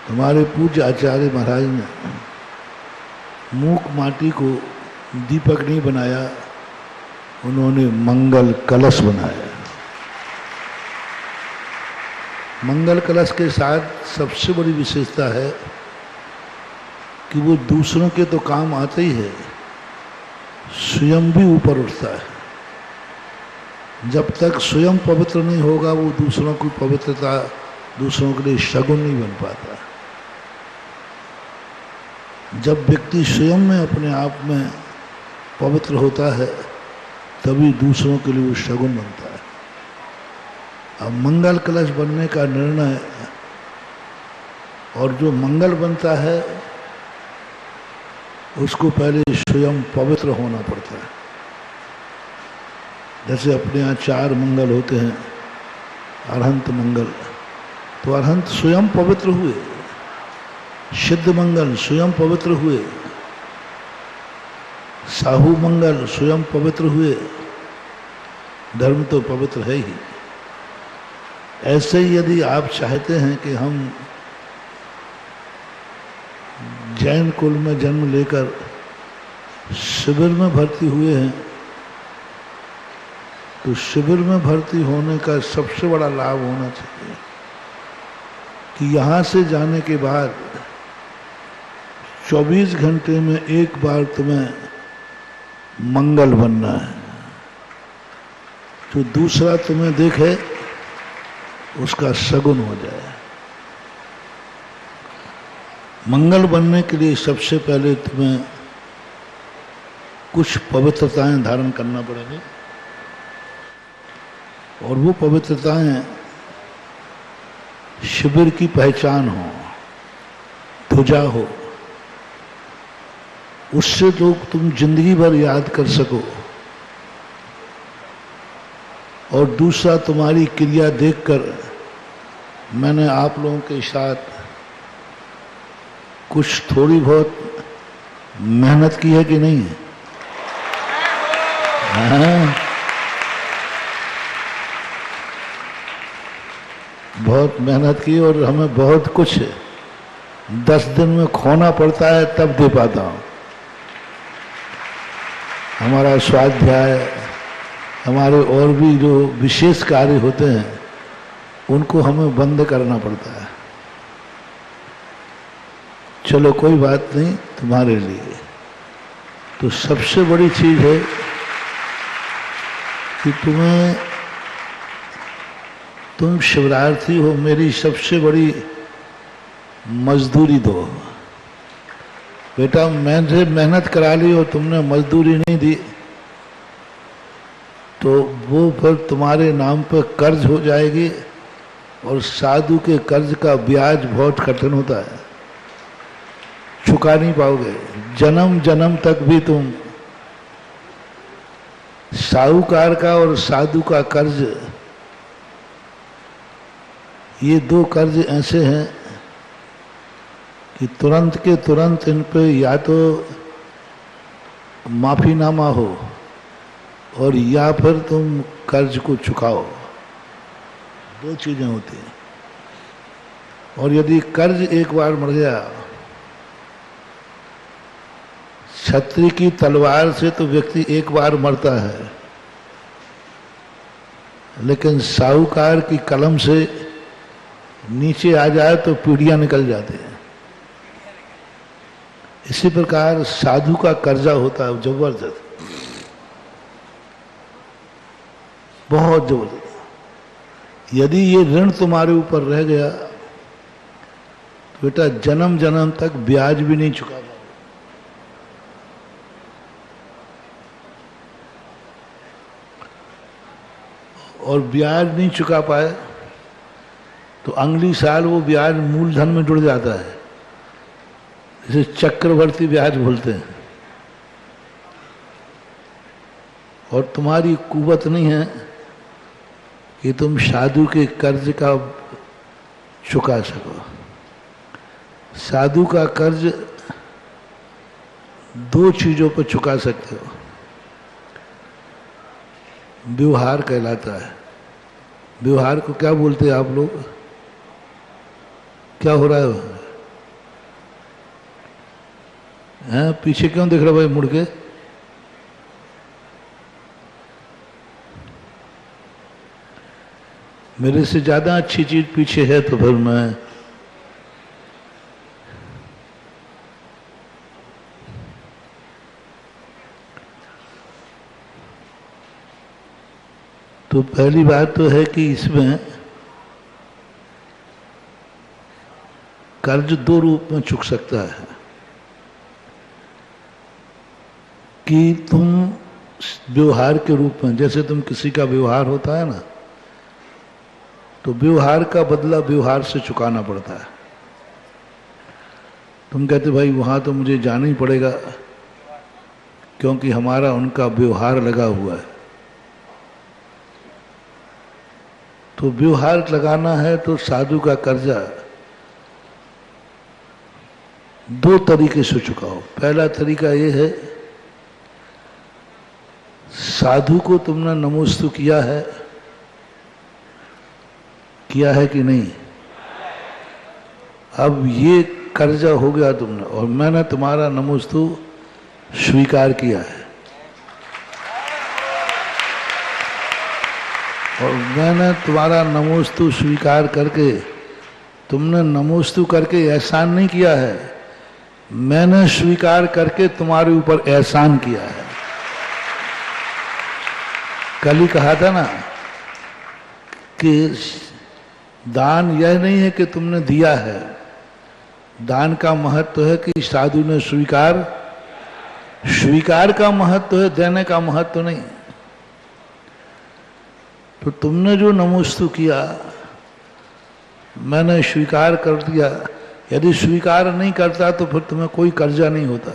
हमारे पूज्य आचार्य महाराज ने मूक माटी को दीपक नहीं बनाया, उन्होंने मंगल कलश बनाया। मंगल कलश के साथ सबसे बड़ी विशेषता है कि वो दूसरों के तो काम आते ही है, स्वयं भी ऊपर उठता है। जब तक स्वयं पवित्र नहीं होगा वो दूसरों की पवित्रता, दूसरों के लिए शगुन नहीं बन पाता। जब व्यक्ति स्वयं में अपने आप में पवित्र होता है तभी दूसरों के लिए वो शगुन बनता है। अब मंगल कलश बनने का निर्णय, और जो मंगल बनता है उसको पहले स्वयं पवित्र होना पड़ता है। जैसे अपने यहाँ 4 मंगल होते हैं, अरहंत मंगल, तो अरहंत स्वयं पवित्र हुए, सिद्ध मंगल स्वयं पवित्र हुए, साहू मंगल स्वयं पवित्र हुए। धर्म तो पवित्र है ही। ऐसे ही यदि आप चाहते हैं कि हम जैन कुल में जन्म लेकर शिविर में भर्ती हुए हैं, तो शिविर में भर्ती होने का सबसे बड़ा लाभ होना चाहिए कि यहाँ से जाने के बाद 24 घंटे में एक बार तुम्हें मंगल बनना है। जो दूसरा तुम्हें देखे उसका शगुन हो जाए। मंगल बनने के लिए सबसे पहले तुम्हें कुछ पवित्रताएं धारण करना पड़ेगी, और वो पवित्रताएं शिविर की पहचान हो, ध्वजा हो, उससे लोग तुम जिंदगी भर याद कर सको। और दूसरा, तुम्हारी क्रिया देखकर मैंने आप लोगों के साथ कुछ थोड़ी बहुत मेहनत की है कि नहीं है? बहुत मेहनत की और हमें बहुत कुछ 10 दिन में खोना पड़ता है तब दे पाता हूँ। हमारा स्वाध्याय, हमारे और भी जो विशेष कार्य होते हैं उनको हमें बंद करना पड़ता है। चलो कोई बात नहीं, तुम्हारे लिए तो सबसे बड़ी चीज है कि तुम शिवरार्थी हो, मेरी सबसे बड़ी मजदूरी दो। बेटा मैंने मेहनत करा ली और तुमने मजदूरी नहीं दी तो वो फिर तुम्हारे नाम पर कर्ज हो जाएगी, और साधु के कर्ज का ब्याज बहुत कठिन होता है, चुका नहीं पाओगे। जन्म जन्म तक भी तुम साहूकार का और साधु का कर्ज, ये दो कर्ज ऐसे हैं कि तुरंत के तुरंत इन पे या तो माफीनामा हो और या फिर तुम कर्ज को चुकाओ, दो चीजें होती हैं। और यदि कर्ज एक बार मर गया, छत्री की तलवार से तो व्यक्ति एक बार मरता है, लेकिन साहूकार की कलम से नीचे आ जाए तो पीढ़ियां निकल जाती हैं। इसी प्रकार साधु का कर्जा होता है जबरदस्त, बहुत जबरदस्त। यदि ये ऋण तुम्हारे ऊपर रह गया तो बेटा जन्म जन्म तक ब्याज भी नहीं चुका पाओगे। और ब्याज नहीं चुका पाए तो अगली साल वो ब्याज मूलधन में जुड़ जाता है, इसे चक्रवर्ती ब्याज बोलते हैं। और तुम्हारी कुवत नहीं है कि तुम साधु के कर्ज का चुका सको। साधु का कर्ज दो चीजों पर चुका सकते हो, व्यवहार कहलाता है। व्यवहार को क्या बोलते हैं आप लोग? क्या हो रहा है? हैं? पीछे क्यों देख रहे भाई मुड़ के? मेरे से ज्यादा अच्छी चीज पीछे है तो फिर मैं तो पहली बात तो है कि इसमें कर्ज दो रूप में चुक सकता है कि तुम व्यवहार के रूप में, जैसे तुम किसी का व्यवहार होता है ना, तो व्यवहार का बदला व्यवहार से चुकाना पड़ता है। तुम कहते भाई वहां तो मुझे जाना ही पड़ेगा क्योंकि हमारा उनका व्यवहार लगा हुआ है। तो व्यवहार लगाना है तो साधु का कर्जा दो तरीके से चुकाओ। पहला तरीका ये है, साधु को तुमने नमोस्तु किया है कि नहीं? अब ये कर्जा हो गया तुमने, और मैंने तुम्हारा नमोस्तु स्वीकार किया है। और मैंने तुम्हारा नमोस्तु स्वीकार करके, तुमने नमोस्तु करके एहसान नहीं किया है, मैंने स्वीकार करके तुम्हारे ऊपर एहसान किया है। कल ही कहा था ना कि दान यह नहीं है कि तुमने दिया है, दान का महत्व है कि साधु ने स्वीकार का महत्व है, देने का महत्व नहीं। तो तुमने जो नमोस्तु किया, मैंने स्वीकार कर दिया। यदि स्वीकार नहीं करता तो फिर तुम्हें कोई कर्जा नहीं होता,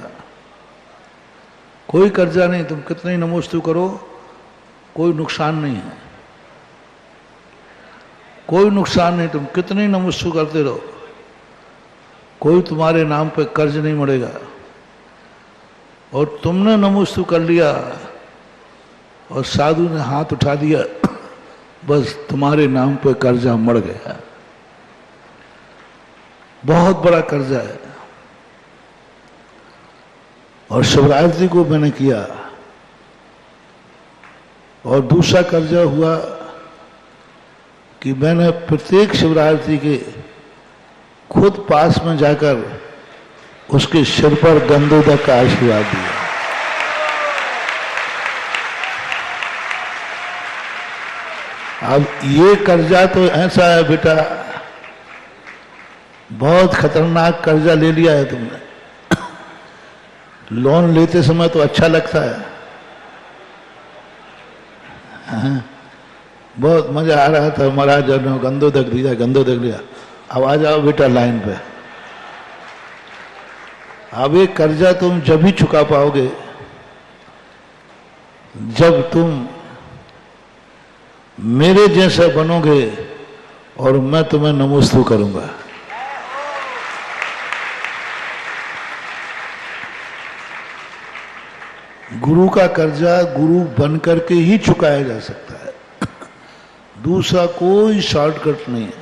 कोई कर्जा नहीं। तुम कितने ही नमोस्तु करो, कोई नुकसान नहीं है, कोई नुकसान नहीं। तुम कितने ही नमोस्तु करते रहो, कोई तुम्हारे नाम पे कर्ज नहीं मरेगा। और तुमने नमोस्तु कर लिया और साधु ने हाथ उठा दिया, बस तुम्हारे नाम पे कर्जा मर गया। बहुत बड़ा कर्जा है। और शिवरात्रि को मैंने किया। और दूसरा कर्जा हुआ कि मैंने प्रत्येक शिवरात्रि के खुद पास में जाकर उसके सिर पर गंधोदक का आशीर्वाद दिया। अब ये कर्जा तो ऐसा है बेटा, बहुत खतरनाक कर्जा ले लिया है तुमने। लोन लेते समय तो अच्छा लगता है, हाँ? बहुत मजा आ रहा था, महाराज ने गंधोदक दिया, गंधोदक दिया। अब आ जाओ बेटा लाइन पे। अब ये कर्जा तुम जब ही चुका पाओगे जब तुम मेरे जैसा बनोगे और मैं तुम्हें नमोस्तु करूंगा। गुरु का कर्जा गुरु बन करके ही चुकाया जा सकता है, दूसरा कोई शॉर्टकट नहीं है।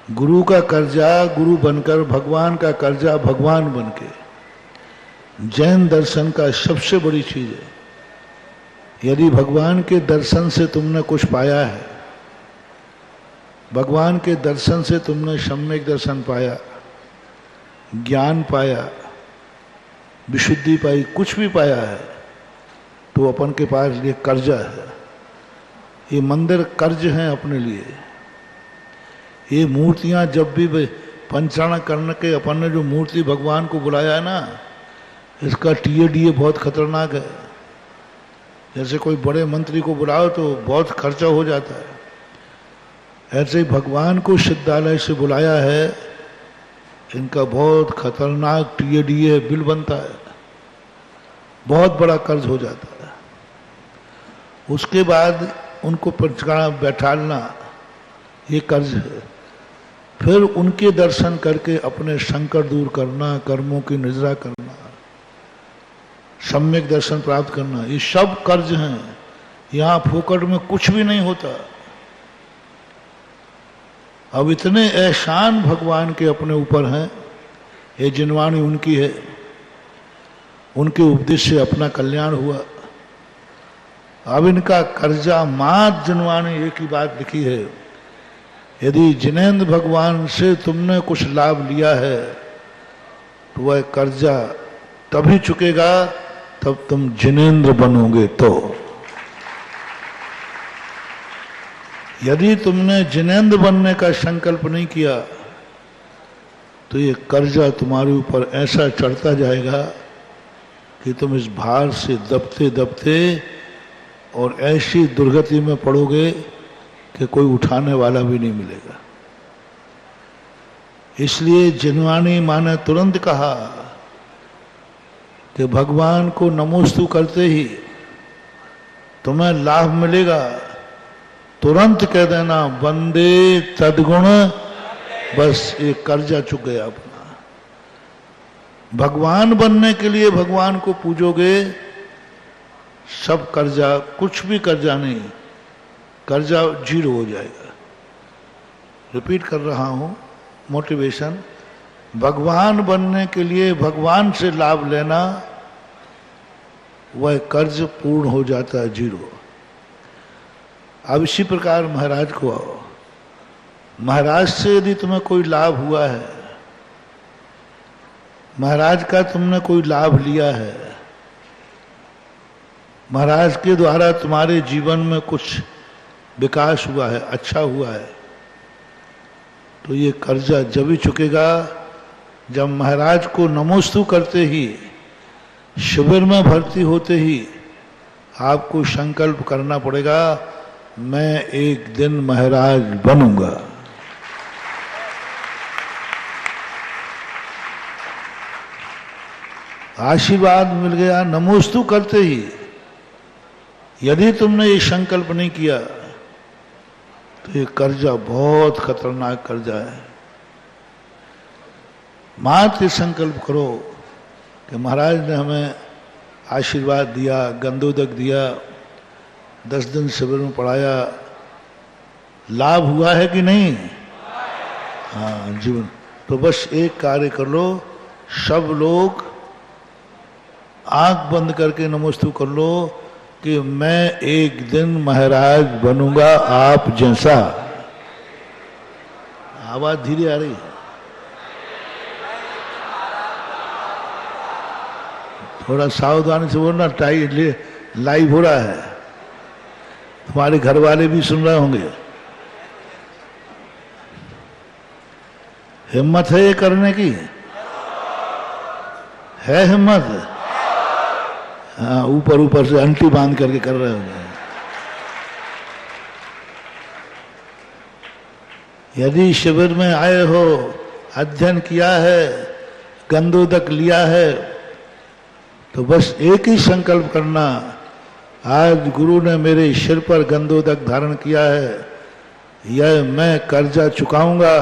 गुरु का कर्जा गुरु बनकर, भगवान का कर्जा भगवान बनके। जैन दर्शन का सबसे बड़ी चीज है, यदि भगवान के दर्शन से तुमने कुछ पाया है, भगवान के दर्शन से तुमने सम्यक दर्शन पाया, ज्ञान पाया, विशुद्धि पाई, कुछ भी पाया है, तो अपन के पास ये कर्जा है। ये मंदिर कर्ज हैं अपने लिए। ये मूर्तियां जब भी पंचारण करने के अपन ने जो मूर्ति भगवान को बुलाया है ना, इसका टीएडीए बहुत खतरनाक है। जैसे कोई बड़े मंत्री को बुलाओ तो बहुत खर्चा हो जाता है, ऐसे ही भगवान को सिद्धालय से बुलाया है, इनका बहुत खतरनाक टीएडीए बिल बनता है, बहुत बड़ा कर्ज हो जाता है। उसके बाद उनको पंचांग बैठालना ये कर्ज है। फिर उनके दर्शन करके अपने संकट दूर करना, कर्मों की निजरा करना, सम्यक दर्शन प्राप्त करना, ये सब कर्ज हैं। यहां फोकट में कुछ भी नहीं होता। अब इतने एहसान भगवान के अपने ऊपर हैं। ये जिनवाणी उनकी है, उनके उपदेश से अपना कल्याण हुआ। अब इनका कर्जा मात जिनवाणी एक ही बात लिखी है, यदि जिनेंद्र भगवान से तुमने कुछ लाभ लिया है तो वह कर्जा तभी चुकेगा तब तुम जिनेंद्र बनोगे। तो यदि तुमने जिनेंद्र बनने का संकल्प नहीं किया तो ये कर्जा तुम्हारे ऊपर ऐसा चढ़ता जाएगा कि तुम इस भार से दबते दबते और ऐसी दुर्गति में पड़ोगे कि कोई उठाने वाला भी नहीं मिलेगा। इसलिए जिनवाणी माँ ने तुरंत कहा कि भगवान को नमोस्तु करते ही तुम्हें लाभ मिलेगा, तुरंत कह देना वंदे तद्गुण, बस ये कर्जा चुक गया अपना। भगवान बनने के लिए भगवान को पूजोगे, सब कर्जा, कुछ भी कर्जा नहीं, कर्जा जीरो हो जाएगा। रिपीट कर रहा हूं, मोटिवेशन, भगवान बनने के लिए भगवान से लाभ लेना, वह कर्ज पूर्ण हो जाता है, जीरो। अब इसी प्रकार महाराज को आओ। महाराज से यदि तुम्हें कोई लाभ हुआ है, महाराज का तुमने कोई लाभ लिया है, महाराज के द्वारा तुम्हारे जीवन में कुछ विकास हुआ है, अच्छा हुआ है, तो ये कर्जा जब ही चुकेगा जब महाराज को नमोस्तु करते ही, शिविर में भर्ती होते ही आपको संकल्प करना पड़ेगा, मैं एक दिन महाराज बनूंगा। आशीर्वाद मिल गया नमोस्तु करते ही। यदि तुमने ये संकल्प नहीं किया तो ये कर्जा बहुत खतरनाक कर्जा है। मात्र संकल्प करो कि महाराज ने हमें आशीर्वाद दिया, गंधोदक दिया, 10 दिन शिविर में पढ़ाया, लाभ हुआ है कि नहीं? हाँ जीवन। तो बस एक कार्य कर लो, सब लोग आंख बंद करके नमोस्तु कर लो कि मैं एक दिन महाराज बनूंगा आप जैसा। आवाज धीरे आ रही है, थोड़ा सावधानी से बोलना, लाइव हो रहा है, तुम्हारे घर वाले भी सुन रहे होंगे। हिम्मत है ये करने की? है हिम्मत? हाँ, ऊपर ऊपर से अंटी बांध करके कर रहे होंगे। यदि शिविर में आए हो, अध्ययन किया है, गंधोदक लिया है, तो बस एक ही संकल्प करना, आज गुरु ने मेरे सिर पर गंधोदक धारण किया है, यह मैं कर्जा चुकाऊंगा,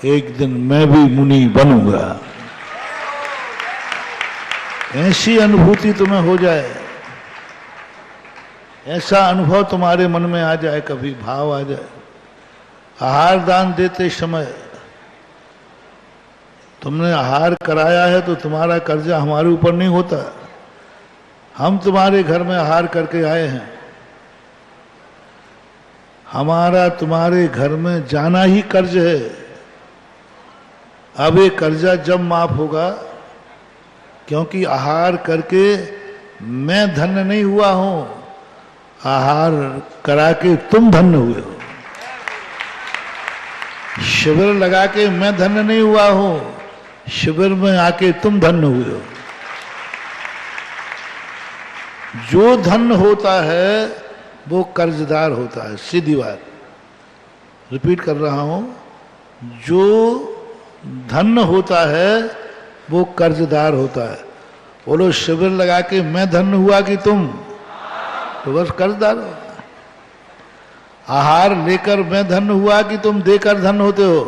एक दिन मैं भी मुनि बनूंगा। ऐसी अनुभूति तुम्हें हो जाए, ऐसा अनुभव तुम्हारे मन में आ जाए, कभी भाव आ जाए। आहार दान देते समय तुमने आहार कराया है तो तुम्हारा कर्जा हमारे ऊपर नहीं होता। हम तुम्हारे घर में आहार करके आए हैं, हमारा तुम्हारे घर में जाना ही कर्ज है। अब ये कर्जा जब माफ होगा, क्योंकि आहार करके मैं धन्य नहीं हुआ हूं, आहार करा के तुम धन्य हुए हो। शिविर लगा के मैं धन्य नहीं हुआ हूं, शिविर में आके तुम धन्य हुए हो। जो धन्य होता है वो कर्जदार होता है, सीधी बात। रिपीट कर रहा हूं, जो धन्य होता है वो कर्जदार होता है। बोलो, शिविर लगा के मैं धन्य हुआ कि तुम? तो बस कर्जदार हो। आहार लेकर मैं धन्य हुआ कि तुम देकर धन्य होते हो?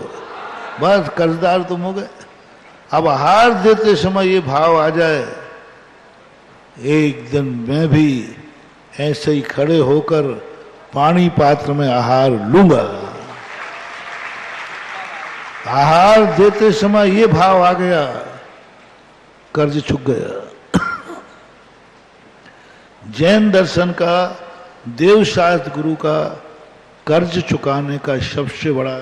बस कर्जदार तुम हो गए। अब आहार देते समय ये भाव आ जाए, एक दिन मैं भी ऐसे ही खड़े होकर पानी पात्र में आहार लूंगा। आहार देते समय ये भाव आ गया, कर्ज चुक गया। जैन दर्शन का, देवशास्त्र गुरु का कर्ज चुकाने का सबसे बड़ा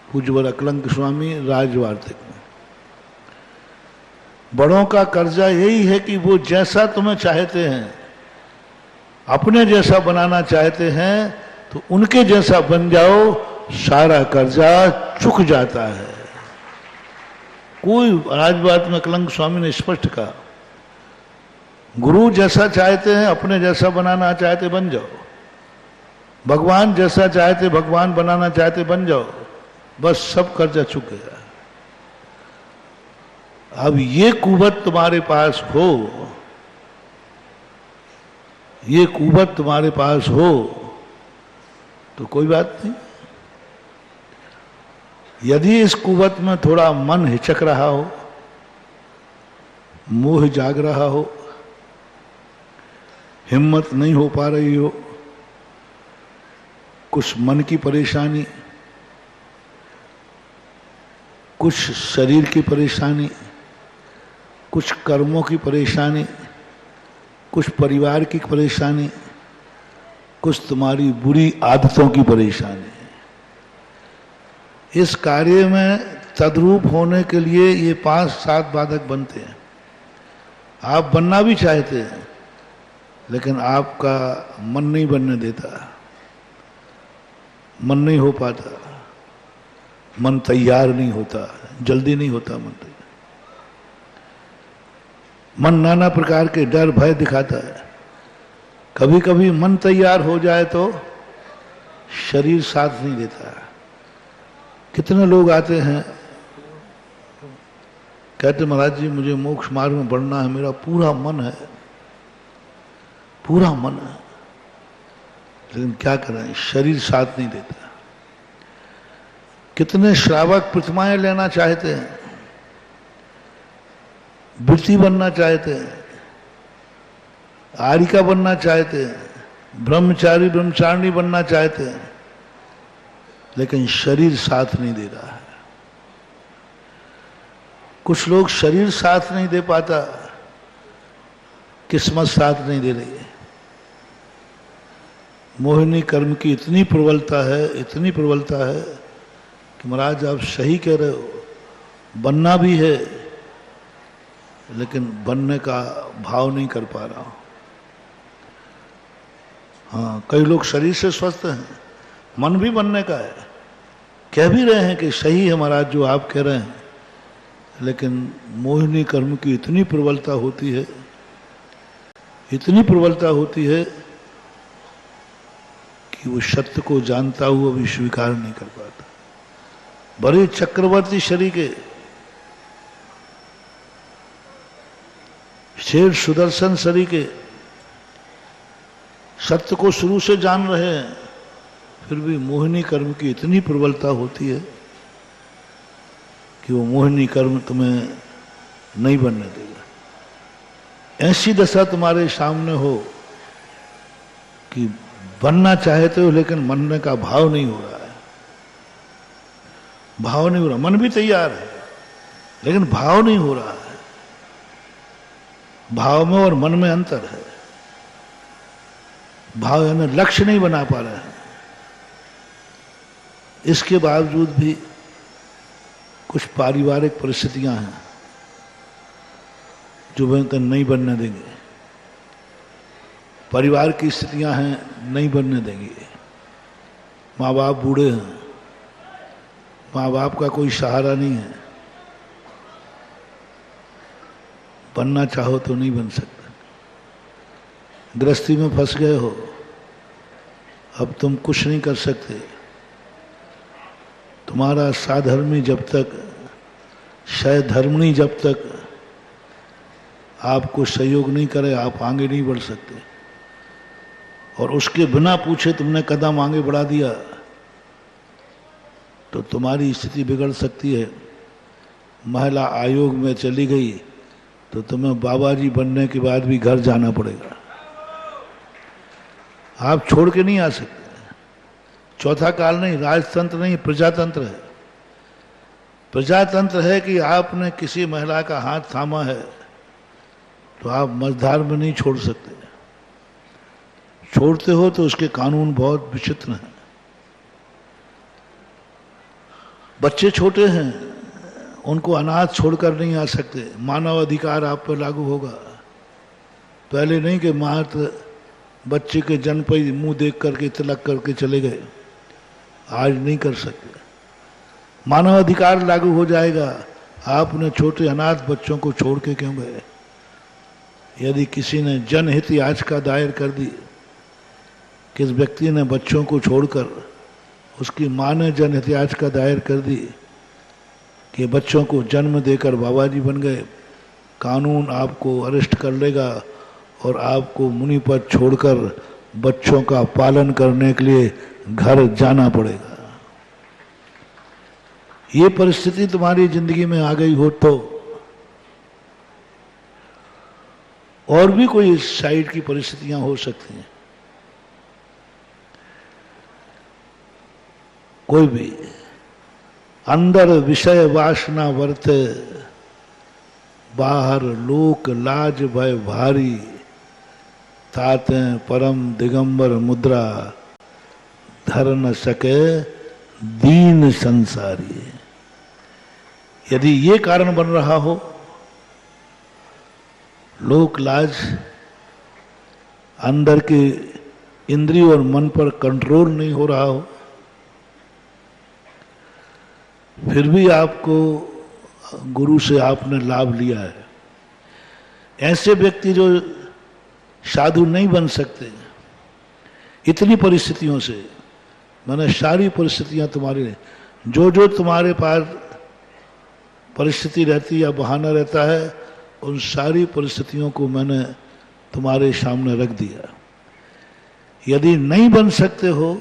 पूज्यवर अकलंक स्वामी राजवार्तिक में, बड़ों का कर्जा यही है कि वो जैसा तुम्हें चाहते हैं, अपने जैसा बनाना चाहते हैं, तो उनके जैसा बन जाओ, सारा कर्जा चुक जाता है। कोई राजवार्तिक में अकलंक स्वामी ने स्पष्ट कहा, गुरु जैसा चाहते हैं, अपने जैसा बनाना चाहते बन जाओ, भगवान जैसा चाहते भगवान बनाना चाहते बन जाओ, बस सब कर्जा चुक गया। अब ये कुवत तुम्हारे पास हो, ये कुवत तुम्हारे पास हो तो कोई बात नहीं। यदि इस कुवत में थोड़ा मन हिचक रहा हो, मोह जाग रहा हो, हिम्मत नहीं हो पा रही हो, कुछ मन की परेशानी, कुछ शरीर की परेशानी, कुछ कर्मों की परेशानी, कुछ परिवार की परेशानी, कुछ तुम्हारी बुरी आदतों की परेशानी, इस कार्य में तद्रूप होने के लिए ये 5-7 बाधक बनते हैं। आप बनना भी चाहते हैं, लेकिन आपका मन नहीं बनने देता, मन नहीं हो पाता, मन तैयार नहीं होता, जल्दी नहीं होता मन तैयार। मन नाना प्रकार के डर भय दिखाता है। कभी कभी मन तैयार हो जाए तो शरीर साथ नहीं देता। कितने लोग आते हैं, कहते महाराज जी मुझे मोक्ष मार्ग में बढ़ना है, मेरा पूरा मन है, पूरा मन है, लेकिन क्या करें, शरीर साथ नहीं देता। कितने श्रावक प्रतिमाएं लेना चाहते हैं, वृत्ति बनना चाहते हैं, आरिका बनना चाहते हैं, ब्रह्मचारी ब्रह्मचारिणी बनना चाहते हैं, लेकिन शरीर साथ नहीं दे रहा है। कुछ लोग शरीर साथ नहीं दे पाता, किस्मत साथ नहीं दे रही है। मोहिनी कर्म की इतनी प्रबलता है, इतनी प्रबलता है कि महाराज आप सही कह रहे हो, बनना भी है लेकिन बनने का भाव नहीं कर पा रहा हूं। हाँ, कई लोग शरीर से स्वस्थ हैं, मन भी बनने का है, कह भी रहे हैं कि सही है महाराज जो आप कह रहे हैं, लेकिन मोहिनी कर्म की इतनी प्रबलता होती है, इतनी प्रबलता होती है कि वो सत्य को जानता हुआ भी स्वीकार नहीं कर पाता। बड़े चक्रवर्ती शरीर के शेर सुदर्शन शरीर के सत्य को शुरू से जान रहे हैं, फिर भी मोहिनी कर्म की इतनी प्रबलता होती है कि वो मोहिनी कर्म तुम्हें नहीं बनने देगा। ऐसी दशा तुम्हारे सामने हो कि बनना चाहते हो लेकिन बनने का भाव नहीं हो रहा है, भाव नहीं हो रहा। मन भी तैयार है लेकिन भाव नहीं हो रहा है। भाव में और मन में अंतर है। भाव यानी लक्ष्य नहीं बना पा रहे हैं। इसके बावजूद भी कुछ पारिवारिक परिस्थितियां हैं जो बेहतर नहीं बनने देंगे। परिवार की स्थितियां हैं, नहीं बनने देंगे। माँ बाप बूढ़े हैं, माँ बाप का कोई सहारा नहीं है, बनना चाहो तो नहीं बन सकते। गृहस्थी में फंस गए हो, अब तुम कुछ नहीं कर सकते। तुम्हारा साधर्मी जब तक, सधर्मणी जब तक आपको सहयोग नहीं करे, आप आगे नहीं बढ़ सकते। और उसके बिना पूछे तुमने कदम आगे बढ़ा दिया तो तुम्हारी स्थिति बिगड़ सकती है। महिला आयोग में चली गई तो तुम्हें बाबा जी बनने के बाद भी घर जाना पड़ेगा, आप छोड़ के नहीं आ सकते। चौथा काल नहीं, राजतंत्र नहीं, प्रजातंत्र है। प्रजातंत्र है कि आपने किसी महिला का हाथ थामा है तो आप मझधार में नहीं छोड़ सकते। छोड़ते हो तो उसके कानून बहुत विचित्र हैं। बच्चे छोटे हैं, उनको अनाथ छोड़कर नहीं आ सकते। मानव अधिकार आप पर लागू होगा। पहले नहीं कि मात्र बच्चे के जन्म पर मुंह देख करके तिलक करके चले गए, आज नहीं कर सकते। मानव अधिकार लागू हो जाएगा। आपने छोटे अनाथ बच्चों को छोड़ के क्यों गए? यदि किसी ने जनहित याचिका दायर कर दी, किस व्यक्ति ने बच्चों को छोड़कर, उसकी मां ने जनहित याचिका दायर कर दी कि बच्चों को जन्म देकर बाबा जी बन गए, कानून आपको अरेस्ट कर लेगा और आपको मुनि पद छोड़कर बच्चों का पालन करने के लिए घर जाना पड़ेगा। ये परिस्थिति तुम्हारी जिंदगी में आ गई हो तो, और भी कोई इस साइड की परिस्थितियां हो सकती हैं। कोई भी अंदर विषय वासना वर्ते, बाहर लोक लाज भय भारी, ताते परम दिगंबर मुद्रा, धर न सके दीन संसारी। यदि ये कारण बन रहा हो, लोक लाज, अंदर के इंद्रिय और मन पर कंट्रोल नहीं हो रहा हो, फिर भी आपको गुरु से आपने लाभ लिया है, ऐसे व्यक्ति जो साधु नहीं बन सकते इतनी परिस्थितियों से। मैंने सारी परिस्थितियां तुम्हारी, जो तुम्हारे पास परिस्थिति रहती या बहाना रहता है, उन सारी परिस्थितियों को मैंने तुम्हारे सामने रख दिया। यदि नहीं बन सकते हो,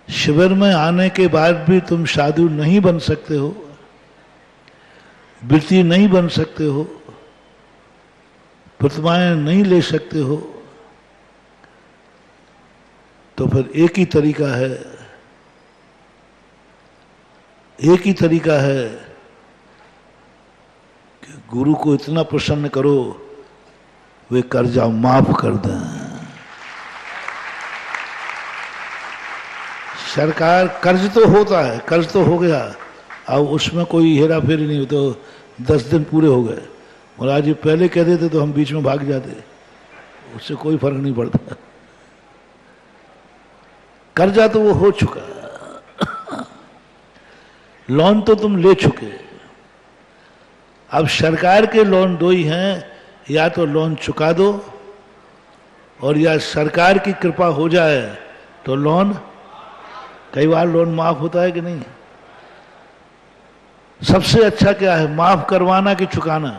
शिविर में आने के बाद भी तुम साधु नहीं बन सकते हो, वृत्ति नहीं बन सकते हो, प्रतिमाएं नहीं ले सकते हो, तो फिर एक ही तरीका है, एक ही तरीका है कि गुरु को इतना प्रसन्न करो वे कर्जा माफ कर दें। सरकार कर्ज तो होता है, कर्ज तो हो गया, अब उसमें कोई हेरा फेरी नहीं हो, तो 10 दिन पूरे हो गए और आज ये पहले कह देते तो हम बीच में भाग जाते, उससे कोई फर्क नहीं पड़ता। कर्जा तो वो हो चुका, लोन तो तुम ले चुके। अब सरकार के लोन दो ही हैं, या तो लोन चुका दो और या सरकार की कृपा हो जाए तो लोन, कई बार लोन माफ होता है कि नहीं? सबसे अच्छा क्या है, माफ करवाना कि चुकाना?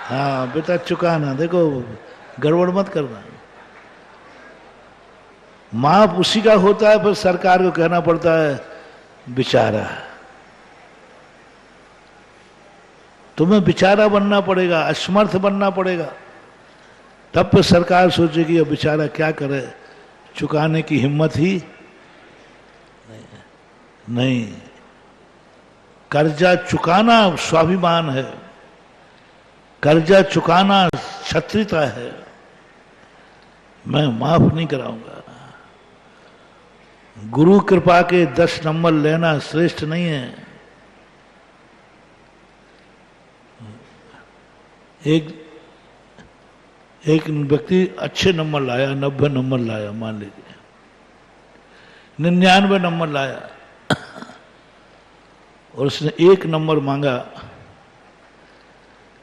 हाँ बेटा चुकाना, देखो गड़बड़ मत करना। माफ उसी का होता है, फिर सरकार को कहना पड़ता है बेचारा, तुम्हें बेचारा बनना पड़ेगा, असमर्थ बनना पड़ेगा, तब फिर सरकार सोचेगी अब बेचारा क्या करे, चुकाने की हिम्मत ही नहीं। कर्जा चुकाना स्वाभिमान है, कर्जा चुकाना क्षत्रियता है। मैं माफ नहीं कराऊंगा। गुरु कृपा के 10 नंबर लेना श्रेष्ठ नहीं है। एक व्यक्ति अच्छे नंबर लाया, 90 नंबर लाया, मान लीजिए 99 नंबर लाया और उसने 1 नंबर मांगा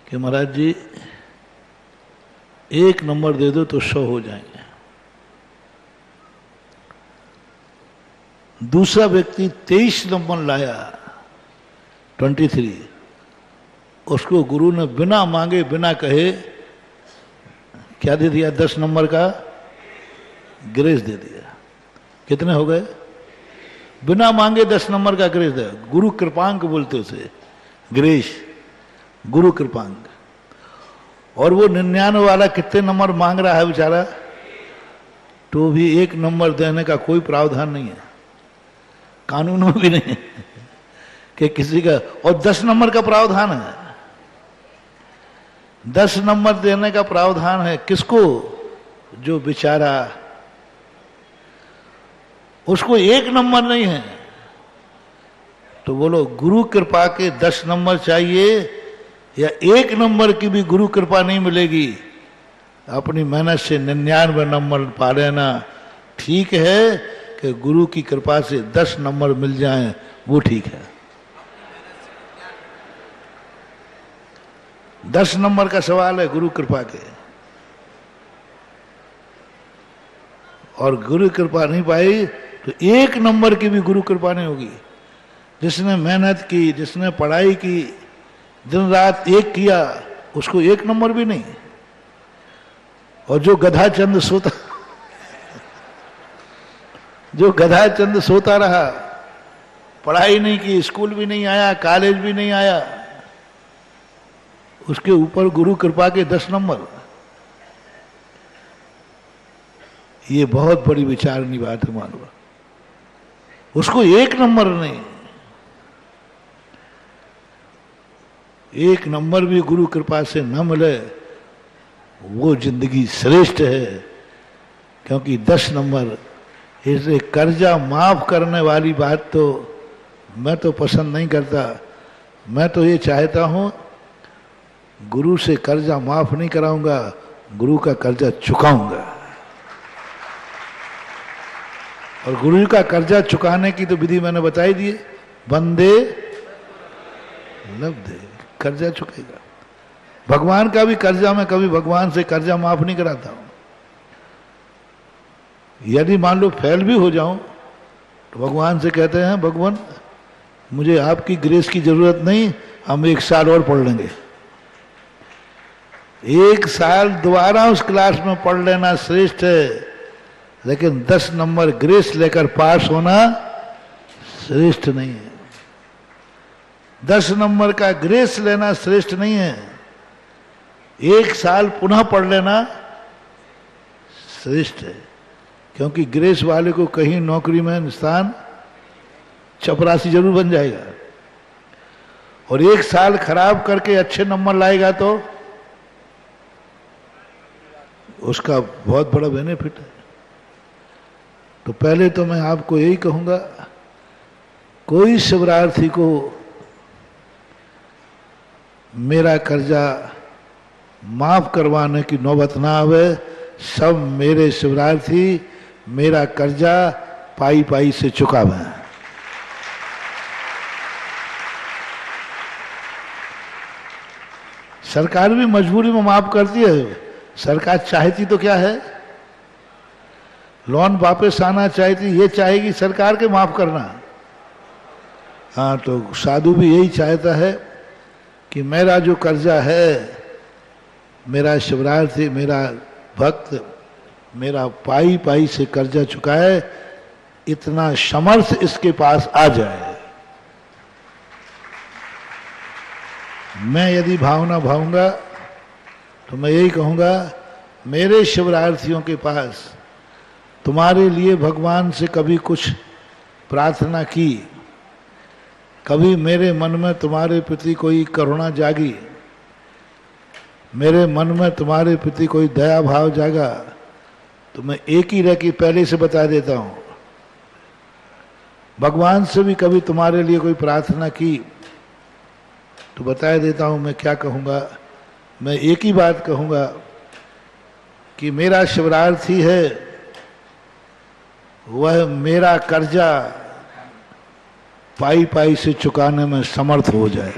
कि महाराज जी 1 नंबर दे दो तो 100 हो जाएंगे। दूसरा व्यक्ति 23 नंबर लाया, 23, उसको गुरु ने बिना मांगे बिना कहे क्या दे दिया, 10 नंबर का ग्रेस दे दिया। कितने हो गए? बिना मांगे 10 नंबर का ग्रेस दे, गुरु कृपांक बोलते उसे, ग्रेस, गुरु कृपांक। और वो 99 वाला कितने नंबर मांग रहा है बेचारा, तो भी 1 नंबर देने का कोई प्रावधान नहीं है, कानून में भी नहीं है कि किसी का, और 10 नंबर का प्रावधान है, 10 नंबर देने का प्रावधान है। किसको? जो बेचारा, उसको 1 नंबर नहीं है। तो बोलो गुरु कृपा के 10 नंबर चाहिए या 1 नंबर की भी गुरु कृपा नहीं मिलेगी, अपनी मेहनत से 99 नंबर पा लेना ठीक है, कि गुरु की कृपा से 10 नंबर मिल जाएं वो ठीक है। 10 नंबर का सवाल है गुरु कृपा के, और गुरु कृपा नहीं पाई तो 1 नंबर की भी गुरु कृपा नहीं होगी। जिसने मेहनत की, जिसने पढ़ाई की, दिन रात एक किया, उसको 1 नंबर भी नहीं। और जो गधा चंद सोता, जो गधा चंद सोता रहा, पढ़ाई नहीं की, स्कूल भी नहीं आया, कॉलेज भी नहीं आया, उसके ऊपर गुरु कृपा के 10 नंबर। ये बहुत बड़ी विचारनी बात है मानव। उसको 1 नंबर नहीं, 1 नंबर भी गुरु कृपा से न मिले वो जिंदगी श्रेष्ठ है, क्योंकि 10 नंबर। इसलिए कर्जा माफ करने वाली बात तो मैं तो पसंद नहीं करता। मैं तो ये चाहता हूं गुरु से कर्जा माफ नहीं कराऊंगा, गुरु का कर्जा चुकाऊंगा। और गुरु का कर्जा चुकाने की तो विधि मैंने बताई दी, बंदे लब्धे, कर्जा चुकेगा। भगवान का भी कर्जा, मैं कभी भगवान से कर्जा माफ नहीं कराता हूं। यदि मान लो फेल भी हो जाऊं तो भगवान से कहते हैं भगवान मुझे आपकी ग्रेस की जरूरत नहीं, हम 1 साल और पढ़ लेंगे। 1 साल दोबारा उस क्लास में पढ़ लेना श्रेष्ठ है, लेकिन 10 नंबर ग्रेस लेकर पास होना श्रेष्ठ नहीं है। 10 नंबर का ग्रेस लेना श्रेष्ठ नहीं है। एक साल पुनः पढ़ लेना श्रेष्ठ है, क्योंकि ग्रेस वाले को कहीं नौकरी में स्थान चपरासी जरूर बन जाएगा, और एक साल खराब करके अच्छे नंबर लाएगा तो उसका बहुत बड़ा बेनिफिट है। तो पहले तो मैं आपको यही कहूंगा, कोई शिवरार्थी को मेरा कर्जा माफ करवाने की नौबत ना आवे। सब मेरे शिवरार्थी मेरा कर्जा पाई पाई से चुकावे। सरकार भी मजबूरी में माफ करती है। सरकार चाहती तो क्या है, लोन वापस आना चाहती, ये चाहेगी सरकार के माफ करना। हाँ, तो साधु भी यही चाहता है कि मेरा जो कर्जा है, मेरा शिवरार्थी, मेरा भक्त मेरा पाई पाई से कर्जा चुकाए, इतना समर्थ इसके पास आ जाए। मैं यदि भावना भाऊंगा तो मैं यही कहूंगा, मेरे शिवरार्थियों के पास तुम्हारे लिए भगवान से कभी कुछ प्रार्थना की, कभी मेरे मन में तुम्हारे प्रति कोई करुणा जागी, मेरे मन में तुम्हारे प्रति कोई दया भाव जागा, तो मैं एक ही रह के पहले से बता देता हूं, भगवान से भी कभी तुम्हारे लिए कोई प्रार्थना की तो बता देता हूं मैं क्या कहूंगा। मैं एक ही बात कहूंगा कि मेरा शिवरार्थी है, वह मेरा कर्जा पाई पाई से चुकाने में समर्थ हो जाए।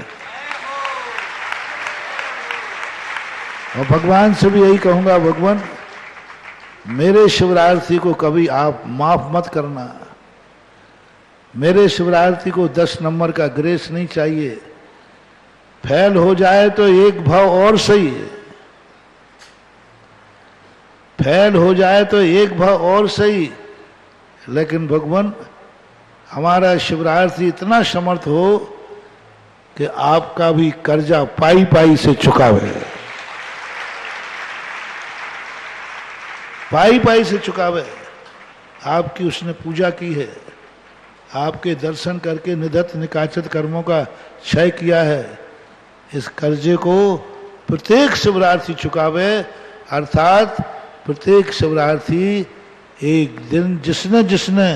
और भगवान से भी यही कहूंगा, भगवान मेरे शिवरार्थी को कभी आप माफ मत करना। मेरे शिवरार्थी को 10 नंबर का ग्रेस नहीं चाहिए, फेल हो जाए तो एक भाव और सही है, फेल हो जाए तो एक भाव और सही, लेकिन भगवान हमारा शिवरार्थी इतना समर्थ हो कि आपका भी कर्जा पाई पाई से चुकावे, पाई पाई से चुकावे। आपकी उसने पूजा की है, आपके दर्शन करके निधत निकाचत कर्मों का क्षय किया है, इस कर्जे को प्रत्येक शिवरार्थी चुकावे। अर्थात प्रत्येक शिवरार्थी एक दिन, जिसने जिसने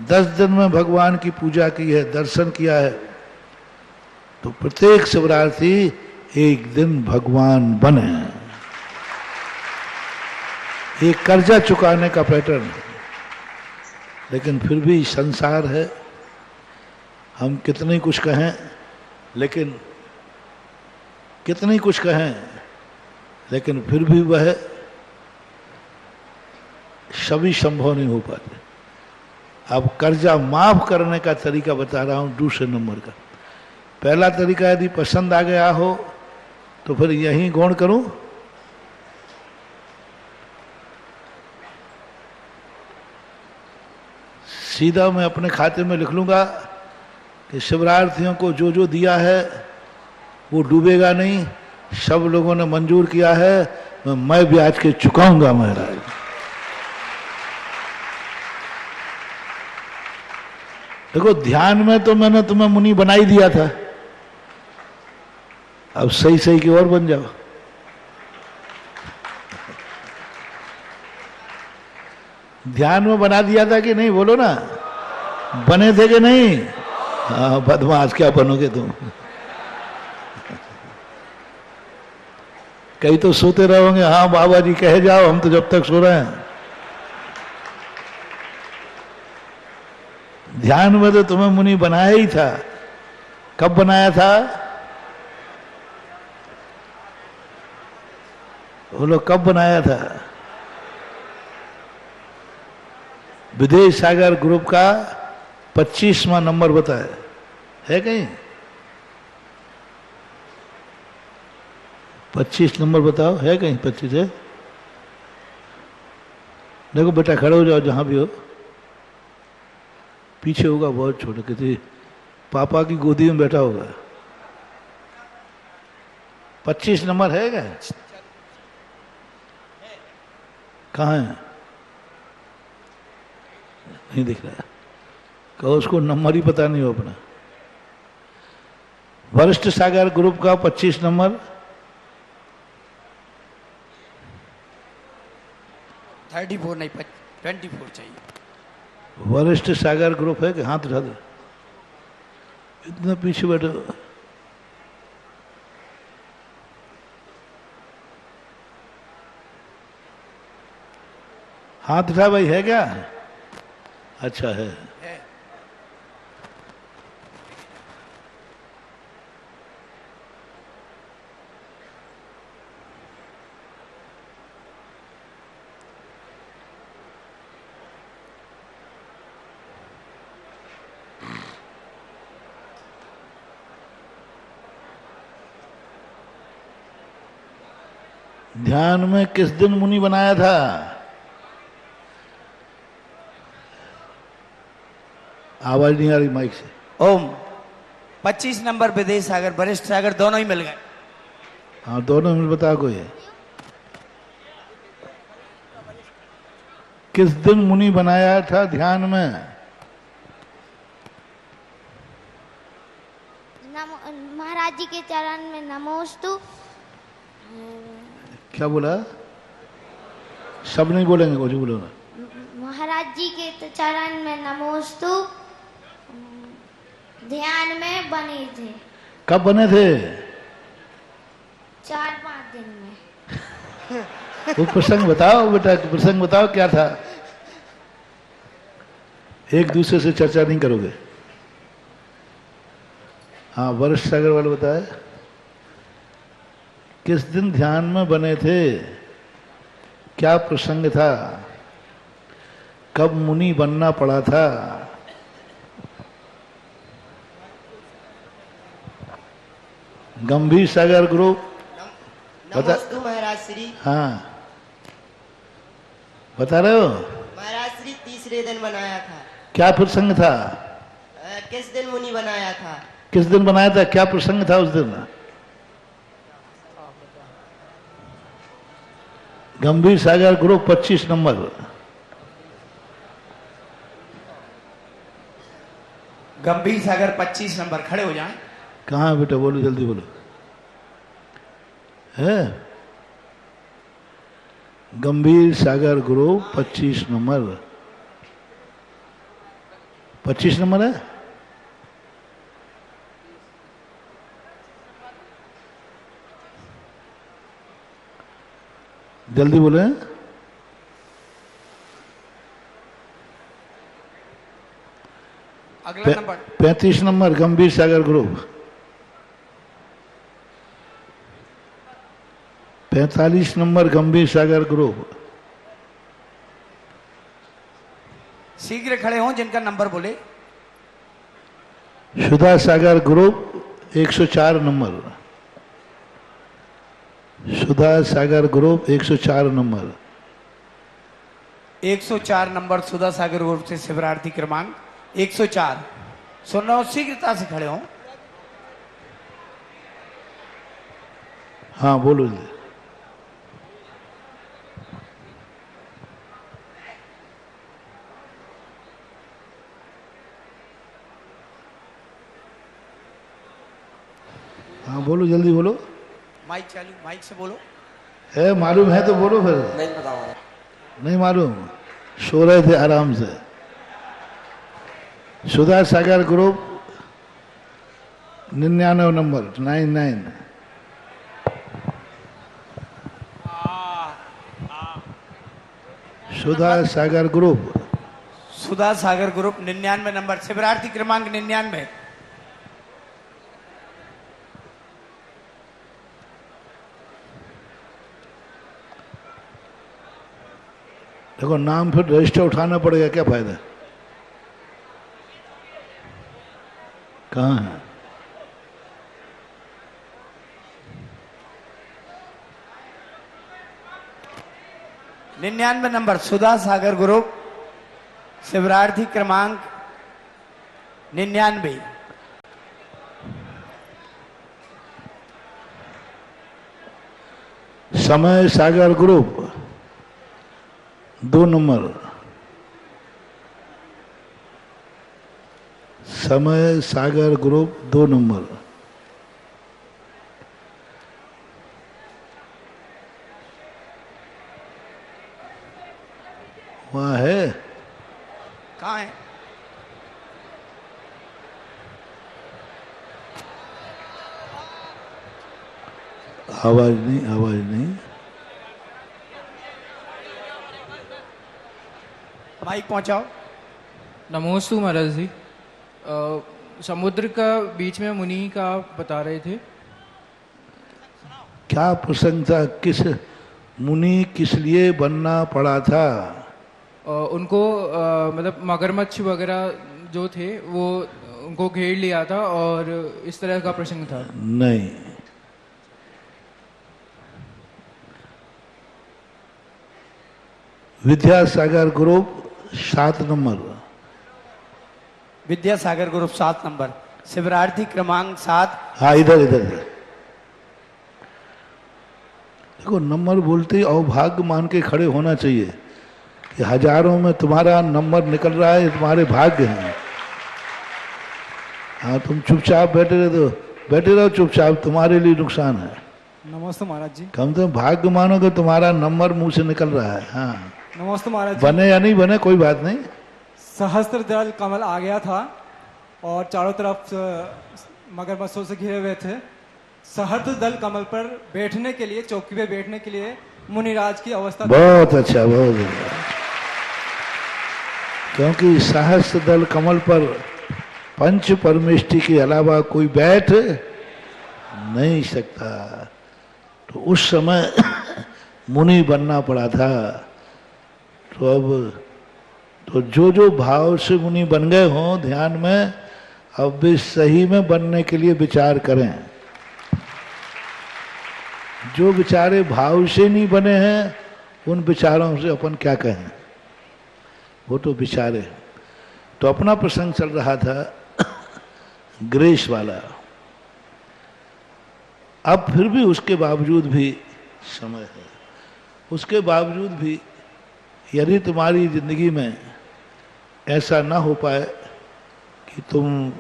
10 दिन में भगवान की पूजा की है, दर्शन किया है, तो प्रत्येक शिवरार्थी एक दिन भगवान बने। एक कर्जा चुकाने का पैटर्न है। लेकिन फिर भी संसार है, हम कितने कुछ कहें, लेकिन कितनी कुछ कहें, लेकिन फिर भी वह सभी संभव नहीं हो पाते। अब कर्जा माफ करने का तरीका बता रहा हूं, दूसरे नंबर का। पहला तरीका यदि पसंद आ गया हो तो फिर यहीं गौण करूं। सीधा मैं अपने खाते में लिख लूंगा कि शिवरार्थियों को जो जो दिया है वो डूबेगा नहीं, सब लोगों ने मंजूर किया है, मैं ब्याज के चुकाऊंगा महाराज। देखो, ध्यान में तो मैंने तुम्हें मुनि बना ही दिया था, अब सही सही की ओर बन जाओ। ध्यान में बना दिया था कि नहीं, बोलो ना, बने थे कि नहीं? हाँ, बदमाश क्या बनोगे तुम। कई तो सोते रहोगे, हाँ बाबा जी कहे जाओ, हम तो जब तक सो रहे हैं। ध्यान में तो तुम्हें मुनि बनाया ही था। कब बनाया था? बोलो, कब बनाया था? विदेश सागर ग्रुप का 25वां नंबर बताए है कहीं? 25 नंबर बताओ, है कहीं 25 है? देखो बेटा, खड़े हो जाओ जहां भी हो। पीछे होगा बहुत छोटा, किसी पापा की गोदी में बैठा होगा। 25 नंबर है क्या? कहाँ है? नहीं दिख रहा। कहो उसको नंबर ही पता नहीं हो अपना। वरिष्ठ सागर ग्रुप का 25 नंबर 34 नहीं 24 चाहिए। वरिष्ठ सागर ग्रुप है कि? हाथ उठा दो। इतना पीछे बैठो। हाथ उठा भाई, है क्या? अच्छा है। ध्यान में किस दिन मुनि बनाया था? आवाज नहीं आ रही माइक से। ओम 25 नंबर विदेश सागर वरिष्ठ सागर दोनों ही मिल गए। हाँ दोनों में बता कोई है। किस दिन मुनि बनाया था ध्यान में? महाराज जी के चरण में नमोस्तु। क्या बोला? सब नहीं बोलेंगे, कुछ बोलो ना। महाराज जी के चरण में नमोस्तु ध्यान में बने थे। कब बने थे? 4-5 दिन में। वो प्रसंग बताओ बेटा, प्रसंग बताओ क्या था। एक दूसरे से चर्चा नहीं करोगे। हाँ वरिष्ठ सागर वाले बताए किस दिन ध्यान में बने थे, क्या प्रसंग था, कब मुनि बनना पड़ा था। गंभीर सागर ग्रुप नमोस्तु महाराज श्री। हाँ बता रहे हो? महाराज श्री तीसरे दिन बनाया था। क्या प्रसंग था? किस दिन मुनि बनाया था? किस दिन बनाया था? क्या प्रसंग था उस दिन? गंभीर सागर ग्रुप 25 नंबर। गंभीर सागर 25 नंबर, खड़े हो जाएं। कहाँ बेटा? बोलो जल्दी बोलो। है गंभीर सागर ग्रुप 25 नंबर। 25 नंबर है। जल्दी बोले। अगला नंबर 35 नंबर गंभीर सागर ग्रुप। 45 नंबर गंभीर सागर ग्रुप। शीघ्र खड़े हों जिनका नंबर बोले। सुधा सागर ग्रुप 104 नंबर। सुधा सागर ग्रुप 104 नंबर। 104 नंबर सुधा सागर ग्रुप से शिवरार्थी क्रमांक 104। सुनो शीघ्रता से खड़े हों। हाँ बोलो। हाँ बोलो जल्दी बोलो। माइक चालू, माइक से बोलो। है मालूम है तो बोलो फिर। नहीं पता। नहीं मालूम, सो रहे थे आराम से। सुधा सागर ग्रुप 99 नंबर 99। सुधा सागर ग्रुप। सुधा सागर ग्रुप 99 नंबर शिवरार्थी क्रमांक 99। देखो नाम फिर रजिस्टर उठाना पड़ेगा, क्या फायदा। कहाँ है? निन्यानवे नंबर सुधा सागर ग्रुप शिवरार्थी क्रमांक 99। समय सागर ग्रुप 2 नंबर, समय सागर ग्रुप 2 नंबर। वहाँ है, कहाँ है? आवाज नहीं, आवाज नहीं। माइक पहुंचाओ। नमोस्तु महाराज जी। समुद्र का बीच में मुनि का आप बता रहे थे, क्या प्रसंग था? किस मुनि किस लिए बनना पड़ा था? उनको मतलब मगरमच्छ वगैरह जो थे वो उनको घेर लिया था और इस तरह का प्रसंग था। नहीं, Vidyasagar group 7 number, Vidyasagar group 7 number, शिवरार्थी क्रमांक 7। हाँ इधर इधर देखो, नंबर बोलते ही अभाग्य मान के खड़े होना चाहिए कि हजारों में तुम्हारा नंबर निकल रहा है, तुम्हारे भाग्य हैं। हाँ तुम चुपचाप बैठे रहो चुपचाप, तुम्हारे लिए नुकसान है। नमस्ते महाराज जी। कम से कम भाग्य मानो कि तुम्हारा नंबर मुंह से निकल रहा है। हाँ नमस्ते महाराज जी। बने या नहीं बने कोई बात नहीं। सहस्त्र दल कमल आ गया था और चारों तरफ मगरमच्छों से घिरे हुए थे। सहस्त्र दल कमल पर बैठने के लिए, चौकी पे बैठने के लिए मुनिराज की अवस्था। बहुत अच्छा, बहुत अच्छा। क्योंकि सहस्त्र दल कमल पर पंच परमेष्टि के अलावा कोई बैठ नहीं सकता, तो उस समय मुनि बनना पड़ा था। तो अब तो जो भाव से मुनि बन गए हों ध्यान में, अब भी सही में बनने के लिए विचार करें। जो बेचारे भाव से नहीं बने हैं उन विचारों से अपन क्या कहें, वो तो विचारे। तो अपना प्रसंग चल रहा था ग्रेस वाला। अब फिर भी उसके बावजूद भी समय है, उसके बावजूद भी यदि तुम्हारी जिंदगी में ऐसा ना हो पाए कि तुम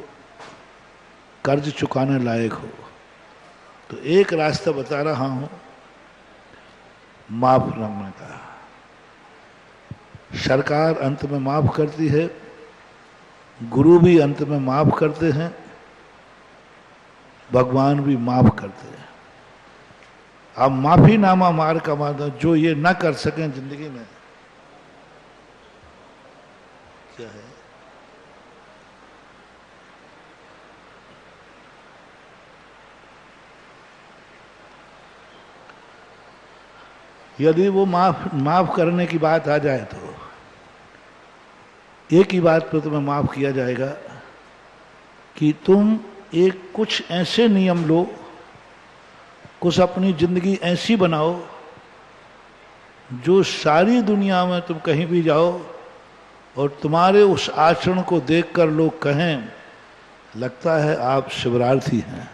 कर्ज चुकाने लायक हो, तो एक रास्ता बता रहा हूं, माफ करने का। सरकार अंत में माफ करती है, गुरु भी अंत में माफ करते हैं, भगवान भी माफ करते हैं। अब माफी नामा मार का मतलब जो ये ना कर सकें जिंदगी में, क्या है? यदि वो माफ करने की बात आ जाए तो एक ही बात पर तुम्हें माफ किया जाएगा कि तुम कुछ ऐसे नियम लो, कुछ अपनी जिंदगी ऐसी बनाओ जो सारी दुनिया में तुम कहीं भी जाओ और तुम्हारे उस आचरण को देखकर लोग कहें लगता है आप शिवरार्थी हैं।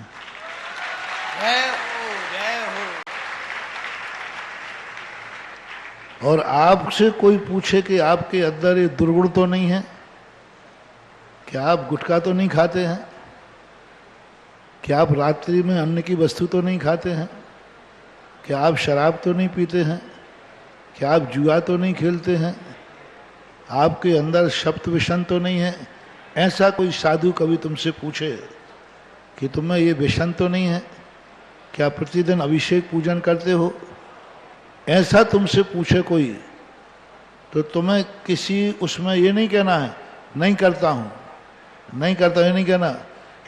और आपसे कोई पूछे कि आपके अंदर ये दुर्गुण तो नहीं है, क्या आप गुटखा तो नहीं खाते हैं, क्या आप रात्रि में अन्न की वस्तु तो नहीं खाते हैं, क्या आप शराब तो नहीं पीते हैं, क्या आप जुआ तो नहीं खेलते हैं, आपके अंदर शब्द विषण तो नहीं है। ऐसा कोई साधु कभी तुमसे पूछे कि तुम्हें ये विषण तो नहीं है, क्या प्रतिदिन अभिषेक पूजन करते हो, ऐसा तुमसे पूछे कोई, तो तुम्हें किसी उसमें ये नहीं कहना है नहीं करता हूँ, नहीं करता हूँ, ये नहीं कहना।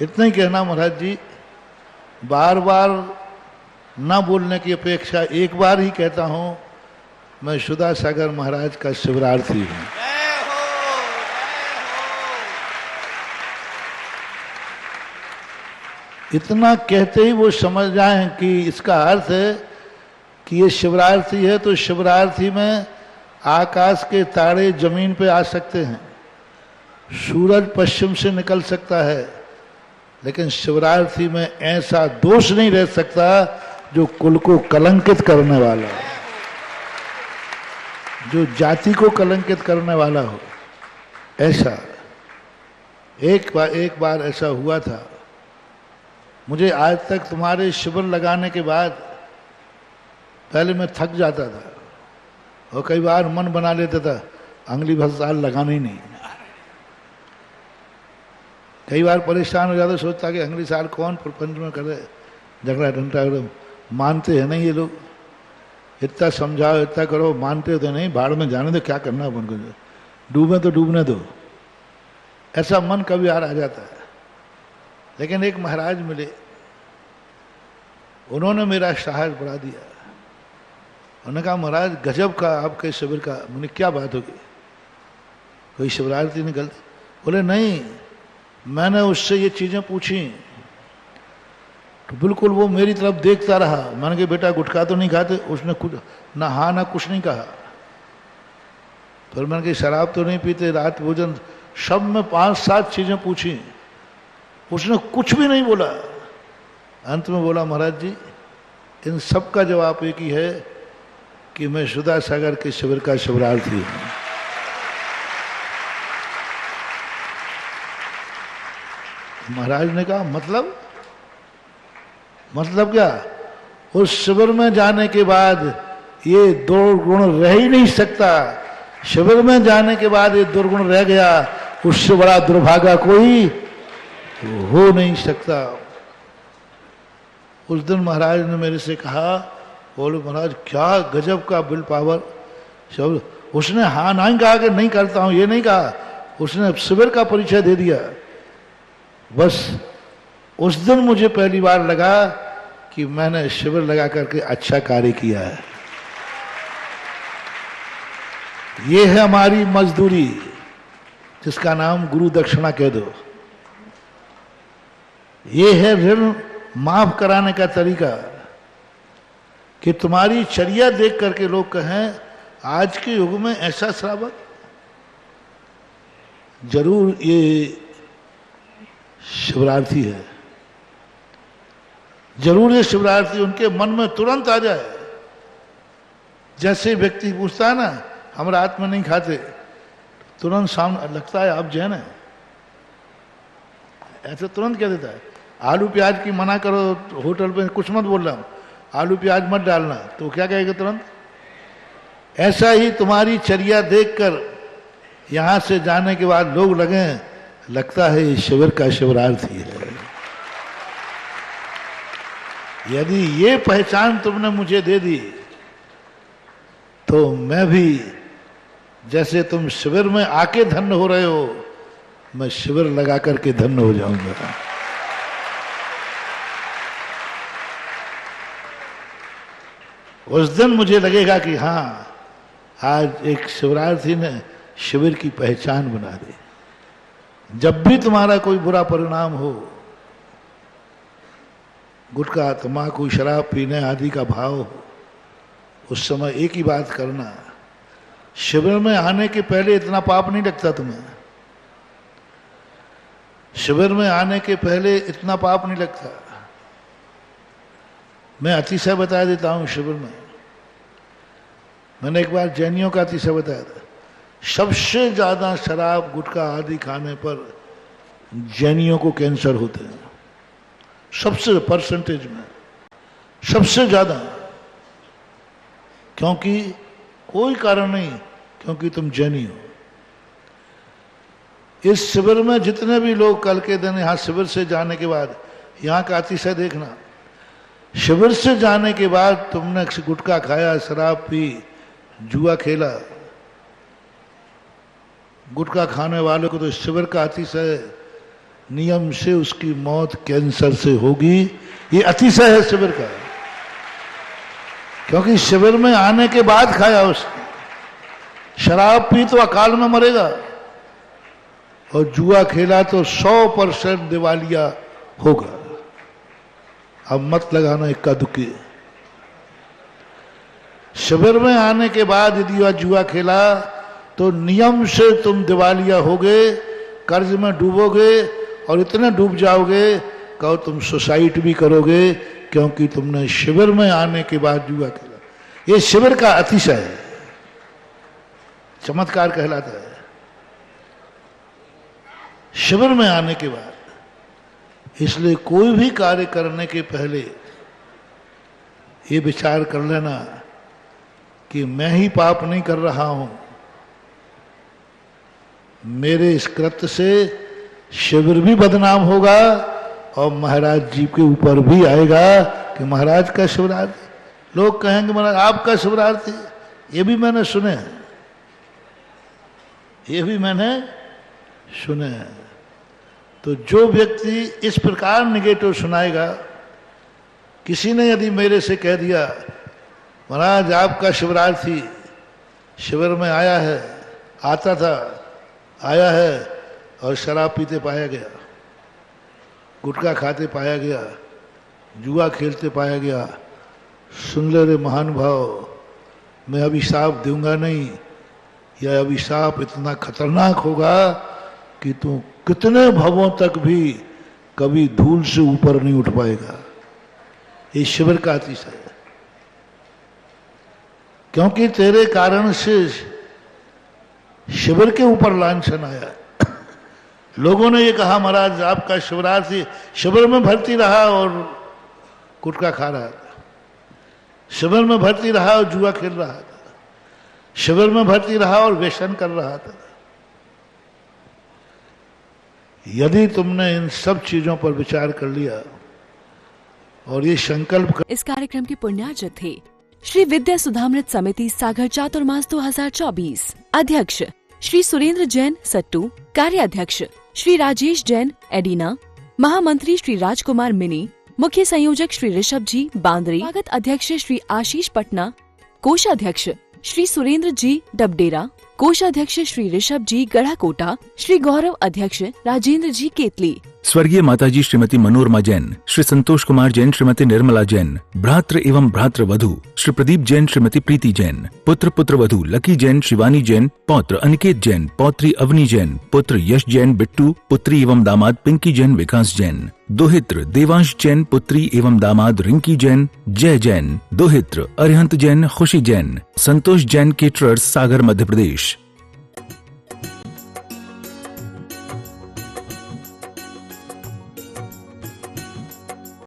इतना ही कहना महाराज जी, बार बार ना बोलने की अपेक्षा एक बार ही कहता हूँ, मैं सुधा सागर महाराज का शिवरार्थी हूँ। इतना कहते ही वो समझ जाएं कि इसका अर्थ है कि ये शिवरार्थी है, तो शिवरार्थी में आकाश के तारे जमीन पे आ सकते हैं, सूरज पश्चिम से निकल सकता है, लेकिन शिवरार्थी में ऐसा दोष नहीं रह सकता जो कुल को कलंकित करने वाला हो, जो जाति को कलंकित करने वाला हो, ऐसा एक बार ऐसा हुआ था। मुझे आज तक तुम्हारे शिविर लगाने के बाद पहले मैं थक जाता था और कई बार मन बना लेता था अगली साल लगाना ही नहीं। कई बार परेशान हो जाता, सोचता कि अगली साल कौन प्रपंच में करे झगड़ा डंडा, एकदम मानते हैं नहीं ये लोग, इतना समझाओ इतना करो, मानते हो तो नहीं, भाड़ में जाने दो, क्या करना अपन को, डूबे तो डूबने दो, ऐसा मन कभी आ जाता है। लेकिन एक महाराज मिले, उन्होंने मेरा साहस बढ़ा दिया। उन्होंने कहा महाराज गजब का आपके शिविर का। मैंने क्या बात होगी, कोई शिवरात्रि नहीं गलती? बोले नहीं, मैंने उससे ये चीजें पूछी तो बिल्कुल वो मेरी तरफ देखता रहा। मैंने कहा बेटा गुटखा तो नहीं खाते? उसने कुछ ना हाँ ना कुछ नहीं कहा। फिर मैंने कहा शराब तो नहीं पीते, रात भोजन, सब में 5-7 चीजें पूछी, उसने कुछ भी नहीं बोला। अंत में बोला महाराज जी इन सब का जवाब एक ही है कि मैं सुधा सागर के शिविर का शिवरार्थी हूं। महाराज ने कहा मतलब क्या? उस शिविर में जाने के बाद ये दुर्गुण रह ही नहीं सकता। शिविर में जाने के बाद ये दुर्गुण रह गया, उससे बड़ा दुर्भागा कोई हो नहीं सकता। उस दिन महाराज ने मेरे से कहा, बोले महाराज क्या गजब का विल पावर। उसने हाँ नहीं कहा कि नहीं करता हूं, ये नहीं कहा, उसने शिविर का परिचय दे दिया। बस उस दिन मुझे पहली बार लगा कि मैंने शिविर लगा करके अच्छा कार्य किया है। ये है हमारी मजदूरी, जिसका नाम गुरु दक्षिणा कह दो। ये है ऋण माफ कराने का तरीका, कि तुम्हारी चर्या देख करके लोग कहें आज के युग में ऐसा श्रावक। जरूर ये शिवरार्थी है, जरूर ये शिवरार्थी उनके मन में तुरंत आ जाए। जैसे व्यक्ति पूछता है ना हम रात में नहीं खाते, तुरंत सामने लगता है आप जैन है, ऐसे तुरंत कह देता है। आलू प्याज की मना करो होटल पे, कुछ मत बोल रहा हूं, आलू प्याज मत डालना, तो क्या कहेगा तुरंत? ऐसा ही तुम्हारी चर्या देखकर यहां से जाने के बाद लोग लगे लगता है ये शिविर का शिवरार्थी है। यदि ये पहचान तुमने मुझे दे दी तो मैं भी जैसे तुम शिविर में आके धन्य हो रहे हो, मैं शिविर लगा करके धन्य हो जाऊंगा। उस दिन मुझे लगेगा कि हाँ आज एक शिवरार्थी ने शिविर की पहचान बना दी। जब भी तुम्हारा कोई बुरा परिणाम हो, गुटखा तंबाकू शराब पीने आदि का भाव हो, उस समय एक ही बात करना, शिविर में आने के पहले इतना पाप नहीं लगता तुम्हें। शिविर में आने के पहले इतना पाप नहीं लगता। मैं अतिशय बता देता हूं शिविर में। मैंने एक बार जैनियों का अतिशय बताया था। सबसे ज्यादा शराब गुटखा आदि खाने पर जैनियों को कैंसर होते हैं, सबसे परसेंटेज में सबसे ज्यादा। क्योंकि कोई कारण नहीं, क्योंकि तुम जैनी हो। इस शिविर में जितने भी लोग कल के दिन यहां शिविर से जाने के बाद, यहां का अतिशय देखना, शिविर से जाने के बाद तुमने गुटखा खाया, शराब पी, जुआ खेला, गुटखा खाने वाले को तो शिविर का अतिशय नियम से उसकी मौत कैंसर से होगी। ये अतिशय है शिविर का, क्योंकि शिविर में आने के बाद खाया उसने। शराब पी तो अकाल में मरेगा, और जुआ खेला तो 100% दिवालिया होगा। अब मत लगाना इक्का दुक्की। शिविर में आने के बाद यदि वह जुआ खेला तो नियम से तुम दिवालिया होगे, कर्ज में डूबोगे, और इतने डूब जाओगे कहो तुम सुसाइड भी करोगे क्योंकि तुमने शिविर में आने के बाद जुआ खेला। ये शिविर का अतिशय है, चमत्कार कहलाता है। शिविर में आने के बाद, इसलिए कोई भी कार्य करने के पहले ये विचार कर लेना कि मैं ही पाप नहीं कर रहा हूं, मेरे इस कृत्य से शिविर भी बदनाम होगा और महाराज जी के ऊपर भी आएगा कि महाराज का शिवरात्रि। लोग कहेंगे महाराज आपका शिवरात्रि। ये भी मैंने सुने हैं, ये भी मैंने सुने हैं। तो जो व्यक्ति इस प्रकार निगेटिव सुनाएगा, किसी ने यदि मेरे से कह दिया महाराज आपका शिवरात्रि शिविर में आया है, आता था, आया है और शराब पीते पाया गया, गुटखा खाते पाया गया, जुआ खेलते पाया गया, सुन ले रे महानुभाव, मैं अभिशाप दूंगा नहीं, यह अभिशाप इतना खतरनाक होगा कि तू कितने भवों तक भी कभी धूल से ऊपर नहीं उठ पाएगा। ये शिविर का अतिशय है, क्योंकि तेरे कारण से शिविर के ऊपर लांछन आया। लोगों ने ये कहा महाराज आपका शिवरात्रि शिविर में भर्ती रहा और गुटखा खा रहा था, शिविर में भर्ती रहा और जुआ खेल रहा था, शिविर में भर्ती रहा और व्यसन कर रहा था। यदि तुमने इन सब चीजों पर विचार कर लिया और ये संकल्प इस कार्यक्रम के पुण्यार्जक थे श्री विद्या सुधामृत समिति सागर चातुर्मास 2024, अध्यक्ष श्री सुरेंद्र जैन सट्टू, कार्याध्यक्ष श्री राजेश जैन एडिना, महामंत्री श्री राजकुमार मिनी, मुख्य संयोजक श्री ऋषभ जी बांद्री, स्वागत अध्यक्ष श्री आशीष पटना, कोषाध्यक्ष श्री सुरेंद्र जी डबडेरा, कोषाध्यक्ष श्री ऋषभ जी गढ़ाकोटा, श्री गौरव अध्यक्ष राजेंद्र जी केतली। स्वर्गीय माताजी श्रीमती मनोरमा जैन, श्री संतोष कुमार जैन, श्रीमती निर्मला जैन, भ्रातृ एवं भ्रातृ वधु श्री प्रदीप जैन, श्रीमती प्रीति जैन, पुत्र पुत्र वधु लकी जैन, शिवानी जैन, पौत्र अनिकेत जैन, पौत्री अवनी जैन, पुत्र यश जैन बिट्टू, पुत्री एवं दामाद पिंकी जैन, विकास जैन, दोहित्र देवांश जैन, पुत्री एवं दामाद रिंकी जैन, जय जैन, दोहित्र अरिहंत जैन, खुशी जैन, संतोष जैन केटरर्स सागर मध्य प्रदेश।